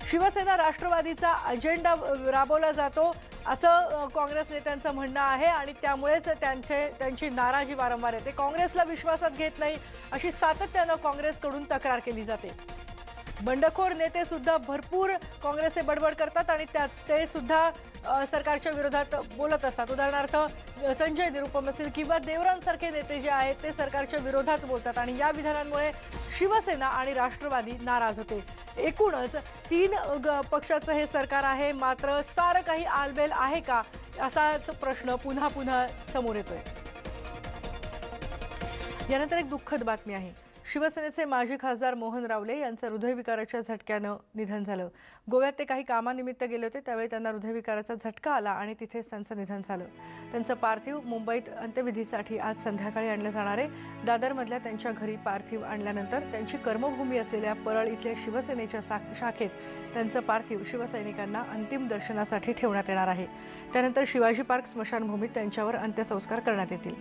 शिवसेना राष्ट्रवादीचा अजेंडा राबवला जातो असं काँग्रेस नेत्यांचं म्हणणं आहे आणि त्यामुळेच त्यांची नाराजी वारंवार येते. काँग्रेसला विश्वासात घेत नाही अशी सातत्यानं काँग्रेसकडून तक्रार केली जाते. बंडखोर नेते सुद्धा भरपूर काँग्रेसचे बडबड करतात आणि ते सुद्धा सरकारच्या विरोधात बोलत असतात. उदाहरणार्थ संजय निरुपम असतील किंवा देवरांसारखे नेते जे आहेत ते सरकारच्या विरोधात बोलतात आणि या विधानांमुळे शिवसेना आणि राष्ट्रवादी नाराज होते. एकूणच 3 पक्षाचं हे सरकार आहे, मात्र सारं काही आलबेल आहे का असाच प्रश्न पुन्हा पुन्हा समोर येतोय. यानंतर एक दुःखद बातमी आहे. शिवसेनेचे माजी खासदार मोहन रावले यांचं हृदयविकाराच्या झटक्यानं निधन झालं. गोव्यात ते काही कामानिमित्त गेले होते, त्यावेळी त्यांना हृदयविकाराचा झटका आला आणि तिथेच त्यांचं निधन झालं. त्यांचं पार्थिव मुंबईत अंत्यविधीसाठी आज संध्याकाळी आणलं जाणार आहे. दादरमधल्या त्यांच्या घरी पार्थिव आणल्यानंतर त्यांची कर्मभूमी असलेल्या परळ इथल्या शिवसेनेच्या शाखेत त्यांचं पार्थिव शिवसैनिकांना अंतिम दर्शनासाठी ठेवण्यात येणार आहे. त्यानंतर शिवाजी पार्क स्मशानभूमीत त्यांच्यावर अंत्यसंस्कार करण्यात येतील.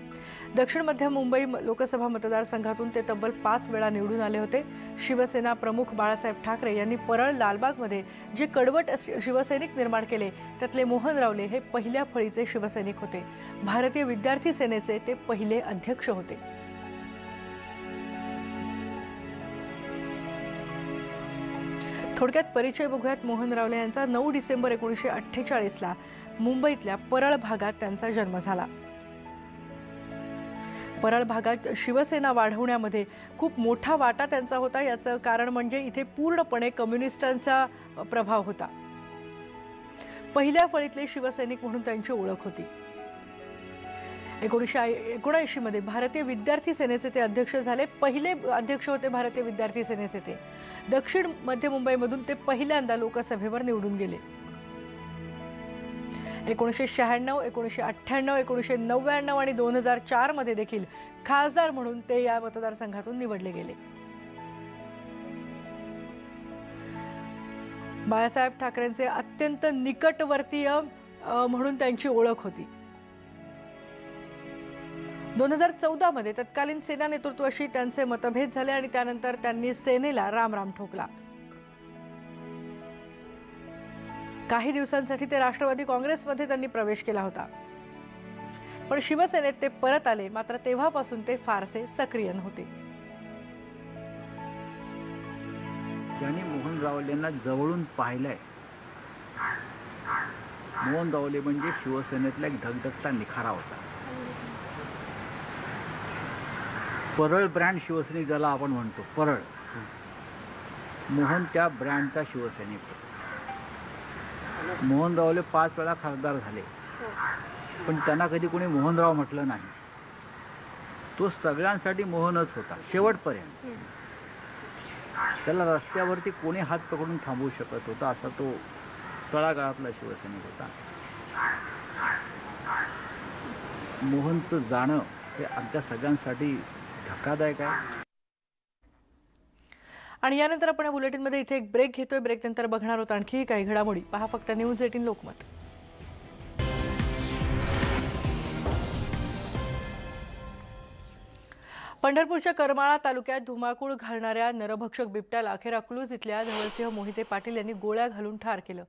दक्षिण मध्य मुंबई लोकसभा मतदारसंघातून ते तब्बल 5 वेळा निवडून आले होते. शिवसेना प्रमुख बाळासाहेब ठाकरे यांनी परळ लालबागमध्ये जे कडवट शिवसैनिक निर्माण केले त्यातले मोहन रावले हे पहिल्या फळीचे शिवसैनिक होते. भारतीय विद्यार्थी सेनेचे ते पहिले अध्यक्ष होते. थोडक्यात परिचय बघूयात मोहन रावले यांचा. 9 डिसेंबर 1948ला मुंबईतल्या परळ भागात त्यांचा जन्म झाला. परळ भागात शिवसेना वाढवण्यामध्ये खूप मोठा वाटा त्यांचा होता. याचं कारण म्हणजे इथे पूर्णपणे कम्युनिस्टांचा प्रभाव होता. पहिल्या फळीतले शिवसैनिक म्हणून त्यांची ओळख होती. 1979 मध्ये भारतीय विद्यार्थी सेनेचे ते अध्यक्ष झाले. पहिले अध्यक्ष होते भारतीय विद्यार्थी सेनेचे ते. दक्षिण मध्य मुंबईमधून ते पहिल्यांदा लोकसभेवर निवडून गेले. 1996, 1998, 1999 आणि 2004 मध्ये देखील खासदार म्हणून ते या मतदारसंघातून निवडले गेले. बाळासाहेब ठाकरेंचे अत्यंत निकटवर्तीय म्हणून त्यांची ओळख होती. 2014 मध्ये तत्कालीन सेना नेतृत्वाशी त्यांचे मतभेद झाले आणि त्यानंतर त्यांनी सेनेला रामराम ठोकला. काही दिवसांसाठी ते राष्ट्रवादी काँग्रेसमध्ये त्यांनी प्रवेश केला होता, पण शिवसेनेत ते परत आले. मात्र तेव्हापासून ते फारसे सक्रिय नव्हते. ज्यांनी मोहन रावलेंना जवळून पाहिलंय, मोहन रावले म्हणजे शिवसेनेतला एक धगधगता निखारा होता. परळ ब्रँड शिवसैनिक ज्याला आपण म्हणतो, परळ, मोहन त्या ब्रँडचा शिवसैनिक होता. मोहन रावले 5 वेळा खासदार झाले, पण त्यांना कधी कोणी मोहनराव म्हटलं नाही. तो सगळ्यांसाठी मोहनच होता शेवटपर्यंत. त्याला रस्त्यावरती कोणी हात पकडून थांबवू शकत होता असा तो तळागाळातला शिवसैनिक होता. मोहनचं जाणं हे आमच्या सगळ्यांसाठी धक्कादायक आहे. आणि यानंतर आपण या बुलेटिनमध्ये इथे एक ब्रेक घेतोय. ब्रेक नंतर बघणार आहोत आणखी काही घडामोडी. पहा फक्त न्यूज 18 लोकमत. पंढरपूरच्या करमाळा तालुक्यात धुमाकूळ घालणाऱ्या नरभक्षक बिबट्याला अखेर अकलूज इथल्या धवलसिंह मोहिते पाटील यांनी गोळ्या घालून ठार केलं.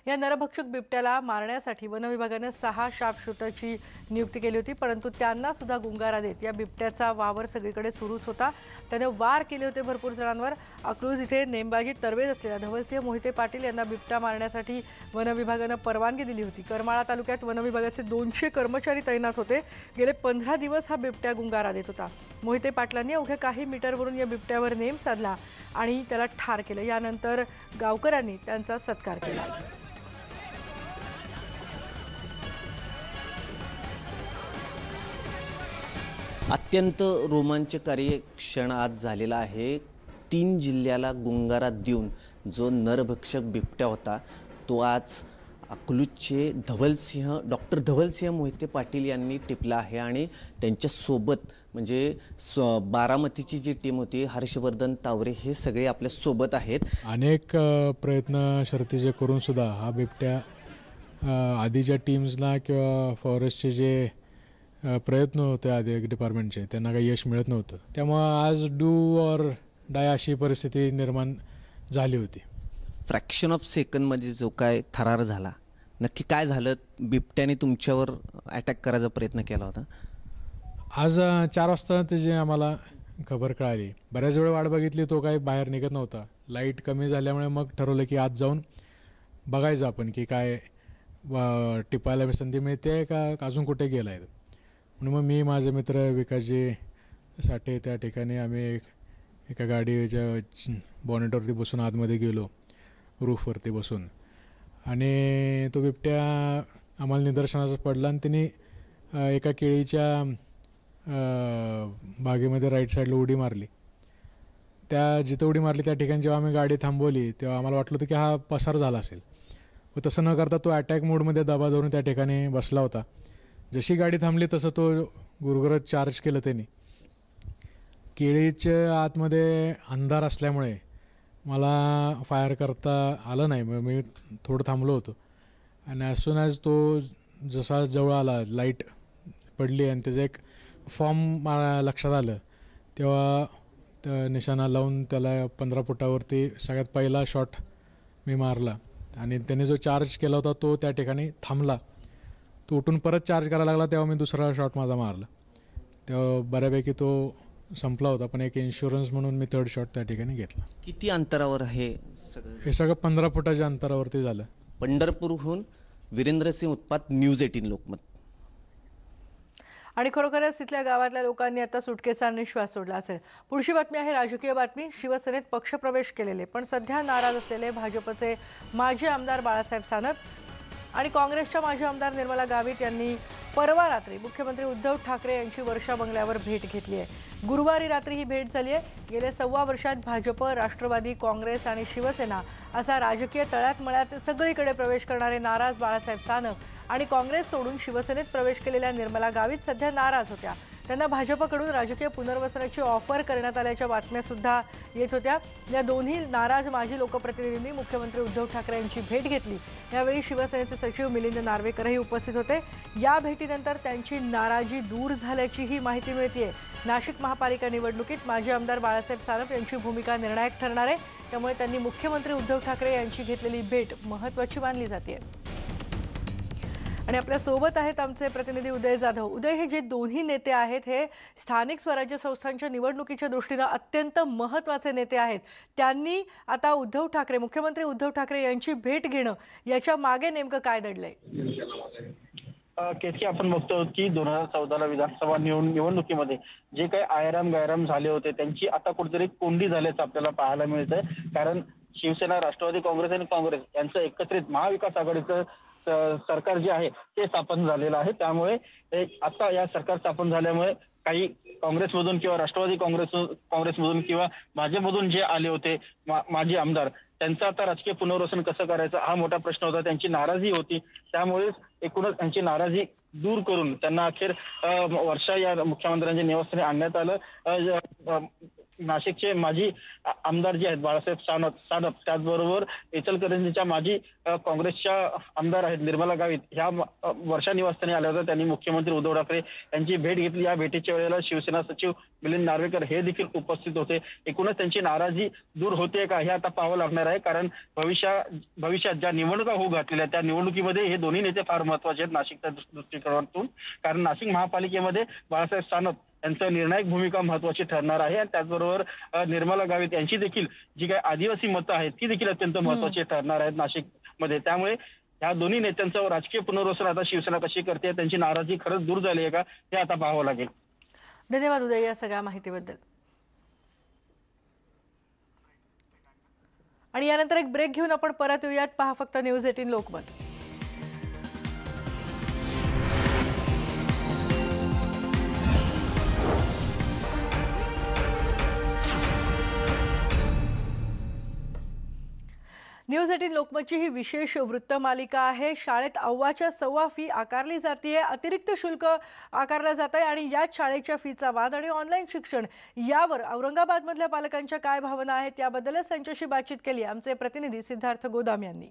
या नरभक्षक बिबट्याला मारण्यासाठी वन विभागाने 6 शार्पशूटरची नियुक्ती केली होती, परंतु त्यांना सुद्धा गुंगारा देत या बिबट्याचा वावर सगळीकडे सुरूच होता. त्याने वार केले होते भरपूर जणांवर. अकलूज इथे नेमबाजी तरवेज असलेल्या धवलसिंह मोहिते पाटील यांना बिबट्या मारण्यासाठी वन विभागाने परवानगी दिली होती. करमाळा तालुक्यात वन विभागाचे 200 कर्मचारी तैनात होते. गेले 15 दिवस हा बिबट्या गुंगारा देत होता. मोहिते पाटलांनी अवघ्या काही मीटरवरून या बिबट्यावर नेम साधला आणि त्याला ठार केलं. यानंतर गावकऱ्यांनी त्यांचा सत्कार केला. अत्यंत रोमांचकारी क्षण आज झालेला आहे. 3 जिल्ह्याला गुंगारा देऊन जो नरभक्षक बिबट्या होता तो आज अकलूजचे डॉक्टर धवलसिंह मोहिते पाटील यांनी टिपला आहे. आणि त्यांच्यासोबत म्हणजे बारामतीची जी टीम होती, हर्षवर्धन तावरे, हे सगळे आपल्या सोबत आहेत. अनेक प्रयत्न शर्तीचे करून सुद्धा हा बिबट्या आधीच्या टीम्सला किंवा फॉरेस्टचे जे प्रयत्न होते आधी डिपार्टमेंटचे, त्यांना काही यश मिळत नव्हतं. त्यामुळं आज डू ऑर डाय अशी परिस्थिती निर्माण झाली होती. फ्रॅक्शन ऑफ सेकंडमध्ये जो काय थरार झाला, नक्की काय झालं? बिबट्याने तुमच्यावर अटॅक करायचा प्रयत्न केला होता. आज 4 वाजता त्याची आम्हाला खबर कळाली. बऱ्याच वेळ वाट बघितली, तो काही बाहेर निघत नव्हता. लाईट कमी झाल्यामुळे मग ठरवलं की आज जाऊन बघायचं आपण की काय टिपायला संधी मिळते का अजून कुठे गेला आहे. म्हणून मग मी, माझे मित्र विकासजी साठे त्या ठिकाणी आम्ही एका गाडीच्या बॉनेटवरती बसून आतमध्ये गेलो, रूफवरती बसून, आणि तो बिबट्या आम्हाला निदर्शनास पडला आणि तिने एका केळीच्या बागेमध्ये राईट साईडला उडी मारली. जिथं उडी मारली त्या ठिकाणी जेव्हा आम्ही गाडी थांबवली तेव्हा आम्हाला वाटलं होतं की हा पसार झाला असेल, व तसं न करता तो अटॅक मोडमध्ये दबा धरून त्या ठिकाणी बसला होता. जशी गाडी थांबली तसं तो गुरगुरत चार्ज केलं त्यांनी. केळीच्या आतमध्ये अंधार असल्यामुळे मला फायर करता आलं नाही, मग मी थोडं थांबलो होतो. आणि ॲज सून ॲज तो जसा जवळ आला, लाईट पडली आणि त्याचं एक फॉर्म मला लक्षात आलं, तेव्हा निशाणा लावून त्याला 15 फुटावरती सगळ्यात पहिला शॉट मी मारला. आणि त्याने जो चार्ज केला होता तो त्या ठिकाणी थांबला. तो उठून परत चार्ज करायला लागला तेव्हा मी दुसरा शॉट माझा मारला. तेव्हा बऱ्यापैकी तो संपला होता, पण एक इन्शुरन्स म्हणून मी 3rd शॉट त्या ठिकाणी घेतला. किती अंतरावर हे सगळं 15 फुटाच्या अंतरावरती झालं. पंढरपूरहून वीरेंद्रसिंह उत्पात, न्यूज 18 लोकमत. आणि खरोखरच तिथल्या गावातल्या लोकांनी आता सुटकेचा निश्वास सोडला असेल. पुढची बातमी आहे राजकीय बातमी. शिवसेनेत पक्षप्रवेश केलेले पण सध्या नाराज असलेले भाजपचे माजी आमदार बाळासाहेब सानप आणि काँग्रेसच्या माजी आमदार निर्मला गावित यांनी परवा रात्री मुख्यमंत्री उद्धव ठाकरे यांची वर्षा बंगल्यावर भेट घेतली आहे. गुरुवारी रात्री ही भेट झाली आहे. गेल्या 1.25 वर्षात भाजप, राष्ट्रवादी काँग्रेस आणि शिवसेना असा राजकीय तळ्यात मळ्यात सगळीकडे प्रवेश करणारे नाराज बाळासाहेब सानप आणि काँग्रेस सोडून शिवसेनेत प्रवेश केलेल्या निर्मला गावित सध्या नाराज होत्या. त्यांना भाजपकडून राजकीय पुनर्वसनाची ऑफर करण्यात आल्याच्या बातम्या सुद्धा येत होत्या. या दोन्ही नाराज माजी लोकप्रतिनिधींनी मुख्यमंत्री उद्धव ठाकरे यांची भेट घेतली. यावेळी शिवसेनेचे सचिव मिलिंद नार्वेकरही उपस्थित होते. या भेटीनंतर त्यांची नाराजी दूर झाल्याचीही माहिती मिळतेय. नाशिक महापालिका निवडणुकीत माजी आमदार बाळासाहेब सानप यांची भूमिका निर्णायक ठरणार आहे. त्यामुळे त्यांनी मुख्यमंत्री उद्धव ठाकरे यांची घेतलेली भेट महत्त्वाची मानली जाते. आणि आपल्या सोबत आहेत आमचे प्रतिनिधी उदय जाधव. उदय, हे जे दोन्ही नेते आहेत हे स्थानिक स्वराज्य संस्थांच्या निवडणुकीच्या दृष्टीने अत्यंत महत्त्वाचे नेते आहेत. त्यांनी आता मुख्यमंत्री उद्धव ठाकरे यांची भेट घेणं याच्या मागे नेमकं काय दडलंय? केतकी, आपण बघतो की 2014 विधानसभा निवडणुकीमध्ये जे काही आयराम गायराम झाले होते त्यांची आता कुठेतरी कोंडी झाल्याचं आपल्याला पाहायला मिळतंय. कारण शिवसेना, राष्ट्रवादी काँग्रेस आणि काँग्रेस यांचं एकत्रित महाविकास आघाडीचं सरकार जे आहे ते स्थापन झालेलं आहे. त्यामुळे आता या सरकार स्थापन झाल्यामुळे काही काँग्रेसमधून किंवा राष्ट्रवादी काँग्रेसमधून किंवा भाजपमधून जे आले होते माजी आमदार, त्यांचं आता राजकीय पुनर्वसन कसं करायचं हा मोठा प्रश्न होता. त्यांची नाराजी होती. त्यामुळेच एकूणच त्यांची नाराजी दूर करून त्यांना अखेर वर्षा या मुख्यमंत्र्यांच्या निवासस्थानी आणण्यात आलं. नाशिकचे माजी आमदार जे आहेत बाळासाहेब सानप, त्याचबरोबर इचलकरंजीच्या माजी काँग्रेसच्या आमदार आहेत निर्मला गावित, ह्या वर्षा निवासस्थानी आल्या होत्या. त्यांनी मुख्यमंत्री उद्धव ठाकरे यांची भेट घेतली. या भेटीच्या वेळेला शिवसेना सचिव मिलिंद नार्वेकर हे देखील उपस्थित होते. एकूणच त्यांची नाराजी दूर होते का हे आता पाहावं लागणार आहे. कारण भविष्यात ज्या निवडणुका होऊ घातलेल्या त्या निवडणुकीमध्ये हे दोन्ही नेते फार महत्वाचे आहेत नाशिकच्या दृष्टिकोनातून. कारण नाशिक महापालिकेमध्ये बाळासाहेब सानप यांचं निर्णायक भूमिका महत्वाची ठरणार आहे. आणि त्याचबरोबर निर्मला गावित यांची देखील जी काही आदिवासी मतं आहेत ती देखील अत्यंत महत्वाची ठरणार आहेत नाशिकमध्ये. त्यामुळे या दोन्ही नेत्यांचं राजकीय पुनर्वसन आता शिवसेना कशी करते, त्यांची नाराजी खरंच दूर झाली आहे का हे आता पाहावं लागेल. धन्यवाद उदय या सगळ्या माहितीबद्दल. आणि यानंतर एक ब्रेक घेऊन आपण परत येऊयात. पहा फक्त न्यूज 18 लोकमत. न्यूज 18 लोकमतची ही विशेष वृत्तमालिका आहे. शाळेत 1.25 फी आकारली जाते, अतिरिक्त शुल्क आकारलं जात आहे आणि याच शाळेच्या फीचा वाद आणि ऑनलाईन शिक्षण यावर औरंगाबादमधल्या पालकांच्या काय भावना आहेत याबद्दलच त्यांच्याशी बातचीत केली आमचे प्रतिनिधी सिद्धार्थ गोदाम यांनी.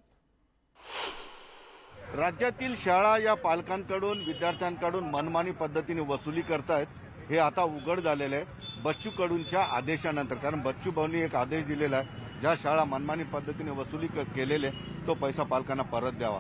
राज्यातील शाळा या पालकांकडून विद्यार्थ्यांकडून मनमानी पद्धतीने वसुली करतायत हे आता उघड झालेलं आहे बच्चू कडूंच्या आदेशानंतर. कारण बच्चू भाऊंनी एक आदेश दिलेला आहे, ज्या शाळा मनमानी पद्धतीने वसुली केलेले तो पैसा पालकांना परत द्यावा.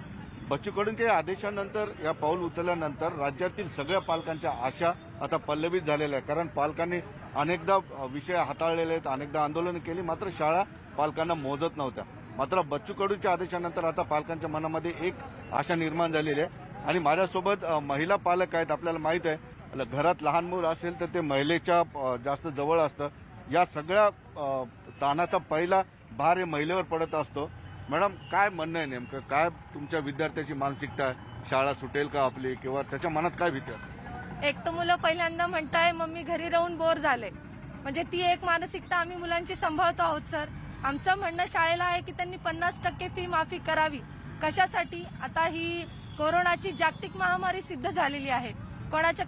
बच्चू कडूंच्या आदेशानंतर या पाऊल उचलल्यानंतर राज्यातील सगळ्या पालकांच्या आशा आता पल्लवित झालेल्या आहे. कारण पालकांनी अनेकदा विषय हाताळलेले आहेत, अनेकदा आंदोलन केली, मात्र शाळा पालकांना मोजत नव्हत्या. मात्र बच्चू कडूंच्या आदेशानंतर आता पालकांच्या मनामध्ये एक आशा निर्माण झालेली आहे. आणि माझ्यासोबत महिला पालक आहेत. आपल्याला माहित आहे, घरात लहान मूल असेल तर ते महिलेच्या जास्त जवळ असतं. या सगळ्या ताणाचा पहिला भार हे महिलेवर पडत असतो. मॅडम, काय म्हणणं आहे नेमकं? काय तुमच्या विद्यार्थ्याची मानसिकता आहे? शाळा सुटेल का आपली, किंवा त्याच्या मनात काय भीती असते? एक तर मुलं पहिल्यांदा म्हणताय मम्मी घरी राहून बोर झाले, म्हणजे ती एक मानसिकता आम्ही मुलांची सांभाळतो आहोत सर. आमचं म्हणणं शाळेला आहे की त्यांनी 50% फी माफी करावी. कशासाठी? आता ही कोरोनाची जागतिक महामारी सिद्ध झालेली आहे. कोणाच्या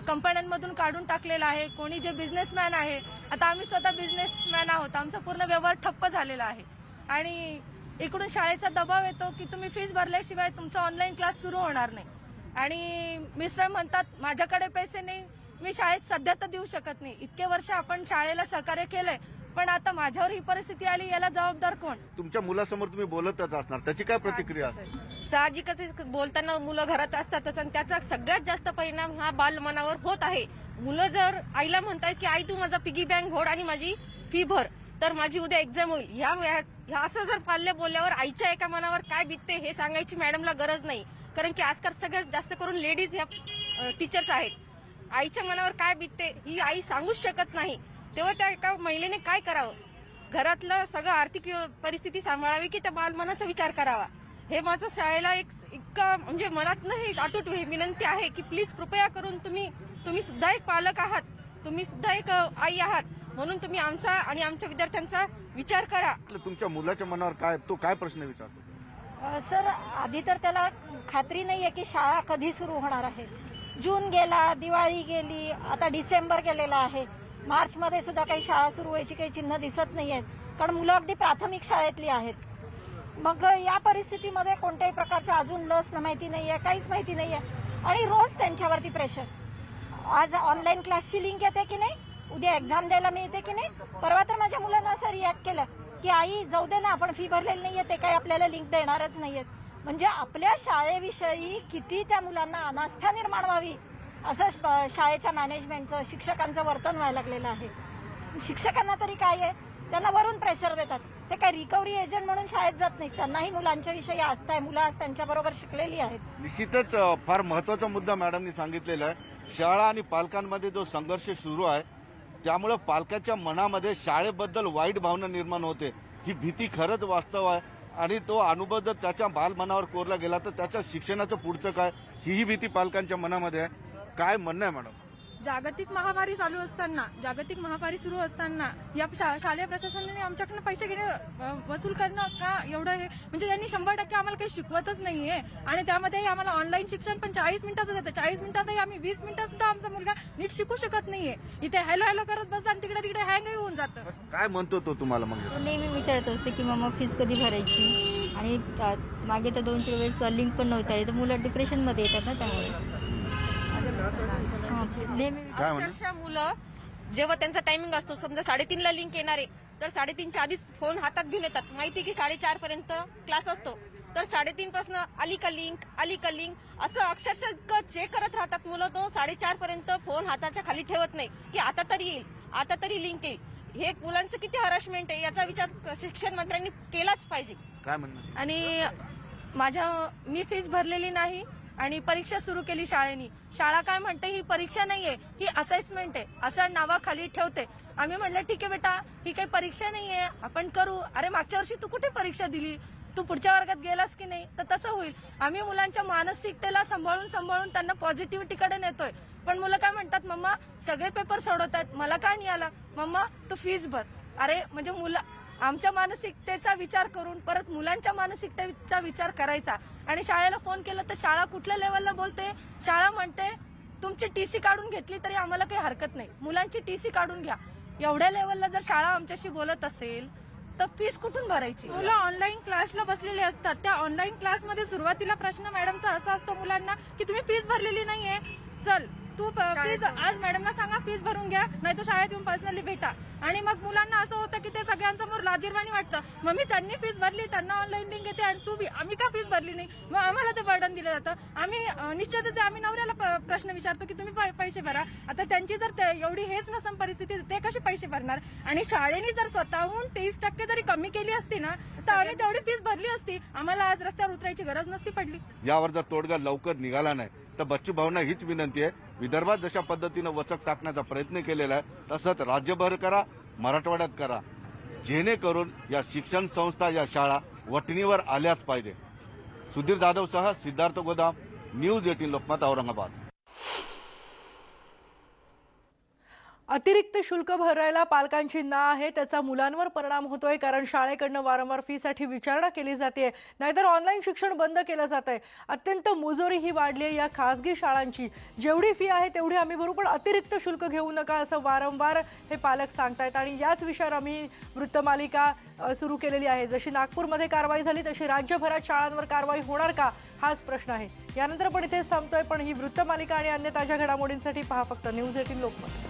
कंपन्यांमधून काढून टाकलेलं आहे, कोणी जे बिझनेसमॅन आहे. आता आम्ही स्वतः बिझनेसमॅन आहोत, आमचा पूर्ण व्यवहार ठप्प झालेला आहे. आणि इकडून शाळेचा दबाव येतो की तुम्ही फीस भरल्याशिवाय तुमचा ऑनलाईन क्लास सुरू होणार नाही. आणि मिस्टर म्हणतात माझ्याकडे पैसे नाही, मी शाळेत सध्या तर देऊ शकत नाही. इतके वर्ष आपण शाळेला सहकार्य केलंय, पण आता माझ्यावर ही परिस्थिती आली, याला जबाबदार कोण? तुमच्या मुलासमोर तुम्ही बोलतच असणार, त्याची काय प्रतिक्रिया? साहजिकच बोलताना मुलं घरात असतातच आणि त्याचा सगळ्यात जास्त परिणाम हा बालमनावर होत आहे. मुलं जर आईला म्हणतात की आई तू माझा पिगी बँक भर आणि माझी फी भर, तर माझी उद्या एक्झाम होईल. ह्या असं जर पाल्य बोलल्यावर आईच्या एका मनावर काय बीतते हे सांगायची मॅडमला गरज नाही. कारण की आजकाल सगळ्यात जास्त करून लेडीज ह्या टीचर्स आहेत. आईच्या मनावर काय बीतते ही आई सांगूच शकत नाही. तेव्हा त्या एका महिलेने काय करावं? घरातलं सगळं आर्थिक परिस्थिती सांभाळावी की त्या बालमनाचा विचार करावा. हे माझं शाळेला इतका म्हणजे मनात नाही अटूट विनंती आहे की प्लीज कृपया करून तुम्ही सुद्धा एक पालक आहात, तुम्ही सुद्धा एक आई आहात, म्हणून तुम्ही आमचा आणि आमच्या विद्यार्थ्यांचा विचार करा. तुमच्या मुलाच्या मनावर काय प्रश्न विचारतो? सर, आधी तर त्याला खात्री नाहीये की शाळा कधी सुरू होणार आहे. जून गेला, दिवाळी गेली, आता डिसेंबर गेलेला आहे. मार्चमध्ये सुद्धा काही शाळा सुरू व्हायची काही चिन्ह दिसत नाहीयेत, कारण मुलं अगदी प्राथमिक शाळेतली आहेत. मग या परिस्थितीमध्ये कोणत्याही प्रकारचं अजून लस माहिती नाहीये, काहीच माहिती नाहीये, आणि रोज त्यांच्यावरती प्रेशर. आज ऑनलाईन क्लासची लिंक येते की नाही, उद्या एक्झाम द्यायला मिळते की नाही. परवा तर माझ्या मुलांना असं रिॲक्ट केलं की आई जाऊ दे ना, आपण फी भरलेली नाहीये, ते काही आपल्याला लिंक देणारच नाहीयेत. म्हणजे आपल्या शाळेविषयी किती त्या मुलांना अनास्था निर्माण व्हावी असं शाळेच्या मॅनेजमेंटचं, शिक्षकांचं वर्तन व्हायला लागलेलं आहे. शिक्षकांना तरी काय आहे, त्यांना वरून प्रेशर देतात. ते काय रिकव्हरी एजंट म्हणून शाळेत जात नाहीत, त्यांनाही मुलांच्या विषयी आस्था आहे. मुलं आज त्यांच्याबरोबर शिकलेली आहेत. निश्चितच फार महत्वाचा मुद्दा मॅडमनी सांगितलेला आहे. शाळा आणि पालकांमध्ये जो संघर्ष सुरू आहे त्यामुळे पालकाच्या मनामध्ये शाळेबद्दल वाईट भावना निर्माण होते. ही भीती खरंच वास्तव आहे, आणि तो अनुभव जर त्याच्या बालमनावर कोरला गेला तर त्याच्या शिक्षणाचं पुढचं काय, ही भीती पालकांच्या मनामध्ये आहे. काय म्हणणं आहे मॅडम? जागतिक महामारी चालू असताना, जागतिक महामारी सुरू असताना या शालेय प्रशासनाने आमच्याकडनं पैसे वसूल करणं का एवढं हे, म्हणजे त्यांनी 100% आम्हाला काही शिकवतच नाहीये. आणि त्यामध्ये आम्हाला ऑनलाईन शिक्षण पण 40 मिनिटाचं देतं. 40 मिनिटातही आम्ही 20 मिनिटं सुद्धा आमचा मुलगा नीट शिकू शकत नाहीये. इथे हॅलो हॅलो करत बसतं आणि तिकडे हँगही होऊन जातं. काय म्हणतो तो तुम्हाला? मग नेहमी विचारत असते की मम्मा फीस कधी भरायची, आणि मागे तर 2-3 वेळेस लिंक पण नव्हती आली, तर मुलं डिप्रेशनमध्ये येतात ना, त्यामुळे अक्षरशः मुलं जेव्हा त्यांचा टायमिंग असतो, समजा 3:30ला लिंक येणार आहे, तर 3:30च्या आधीच फोन हातात घेऊन येतात. माहिती की 4:30 पर्यंत क्लास असतो, तर 3:30 पासून आली का लिंक असं अक्षरशः चेक करत राहतात मुलं. तो 4:30 पर्यंत फोन हाताच्या खाली ठेवत नाही की आता तरी येईल, आता तरी लिंक येईल. हे मुलांचं किती हॅरॅसमेंट आहे याचा विचार शिक्षण मंत्र्यांनी केलाच पाहिजे. काय म्हणणं? आणि मी फीस भरलेली नाही आणि परीक्षा सुरू केली शाळेनी. शाळा काय म्हणते, ही परीक्षा नाहीये, ही असेसमेंट आहे, अशा नावाखाली ठेवते. आम्ही म्हणलं ठीक आहे बेटा, ही काही परीक्षा नाहीये, आपण करू. अरे मागच्या वर्षी तू कुठे परीक्षा दिली, तू पुढच्या वर्गात गेलास की नाही, तर तसं होईल. आम्ही मुलांच्या मानसिकतेला सांभाळून त्यांना पॉझिटिव्हिटीकडे नेतोय. पण मुलं काय म्हणतात, मम्मा सगळे पेपर सोडवत आहेत, मला का नाही आला, मम्मा तू फीस भर. अरे म्हणजे मुलं आमच्या मानसिकतेचा विचार करून परत मुलांच्या मानसिकतेचा विचार करायचा. आणि शाळेला फोन केला तर शाळा कुठल्या लेवलला बोलते, शाळा म्हणते तुमची टीसी काढून घेतली तरी आम्हाला काही हरकत नाही, मुलांची टीसी काढून घ्या. एवढ्या लेवलला जर शाळा आमच्याशी बोलत असेल तर फीस कुठून भरायची? मुलं ऑनलाईन क्लासला बसलेले असतात. त्या ऑनलाईन क्लासमध्ये सुरुवातीला प्रश्न मॅडमचा असा असतो मुलांना की तुम्ही फीस भरलेली नाहीये, चल तू फीस आज मॅडमला सांगा फीस भरून घ्या, नाही तर शाळेत येऊन पर्सनली भेटा. आणि मग मुलांना असं होतं की ते सगळ्यांसमोर लाजिरवाणी वाटतं, मम्मी त्यांनी फीस भरली, त्यांना ऑनलाईन लिंक येते आणि आम्ही का फीस भरली नाही, मग आम्हाला ते बर्डन दिलं जातं. आम्ही निश्चितच आम्ही नवऱ्याला प्रश्न विचारतो की तुम्ही पैसे भरा. आता त्यांची जर एवढी हेच नसन परिस्थिती, ते कसे पैसे भरणार? आणि शाळेने जर स्वतःहून 30% जरी कमी केली असती ना, तर आम्ही तेवढी फीस भरली असती, आम्हाला आज रस्त्यावर उतरायची गरज नसती पडली. यावर जर तोडगा लवकर निघाला नाही तर बच्चू भाऊंना हीच विनंती आहे, विदर्भात जशा पद्धतीनं वचक टाकण्याचा प्रयत्न केलेला आहे तसंच राज्यभर करा, मराठवाड्यात करा, जेणेकरून या शिक्षण संस्था, या शाळा वटणीवर आल्याच पाहिजे. सुधीर जाधवसह सिद्धार्थ गोदाम, न्यूज 18 लोकमत, औरंगाबाद. अतिरिक्त शुल्क भरायला पालकांची ना आहे, त्याचा मुलांवर परिणाम होतोय. कारण शाळेकडनं वारंवार फीसाठी विचारणा केली जाते, नाहीतर ऑनलाईन शिक्षण बंद केलं जात आहे. अत्यंत मुजोरी ही वाढली आहे या खासगी शाळांची. जेवढी फी आहे तेवढी आम्ही भरू, पण अतिरिक्त शुल्क घेऊ नका असं वारंवार हे पालक सांगतायत. आणि याच विषयावर आम्ही वृत्तमालिका सुरू केलेली आहे. जशी नागपूरमध्ये कारवाई झाली तशी राज्यभरात शाळांवर कारवाई होणार का, हाच प्रश्न आहे. यानंतर पण इथेच थांबतोय, पण ही वृत्तमालिका आणि अन्य ताज्या घडामोडींसाठी पहा फक्त न्यूज 18 लोकमत.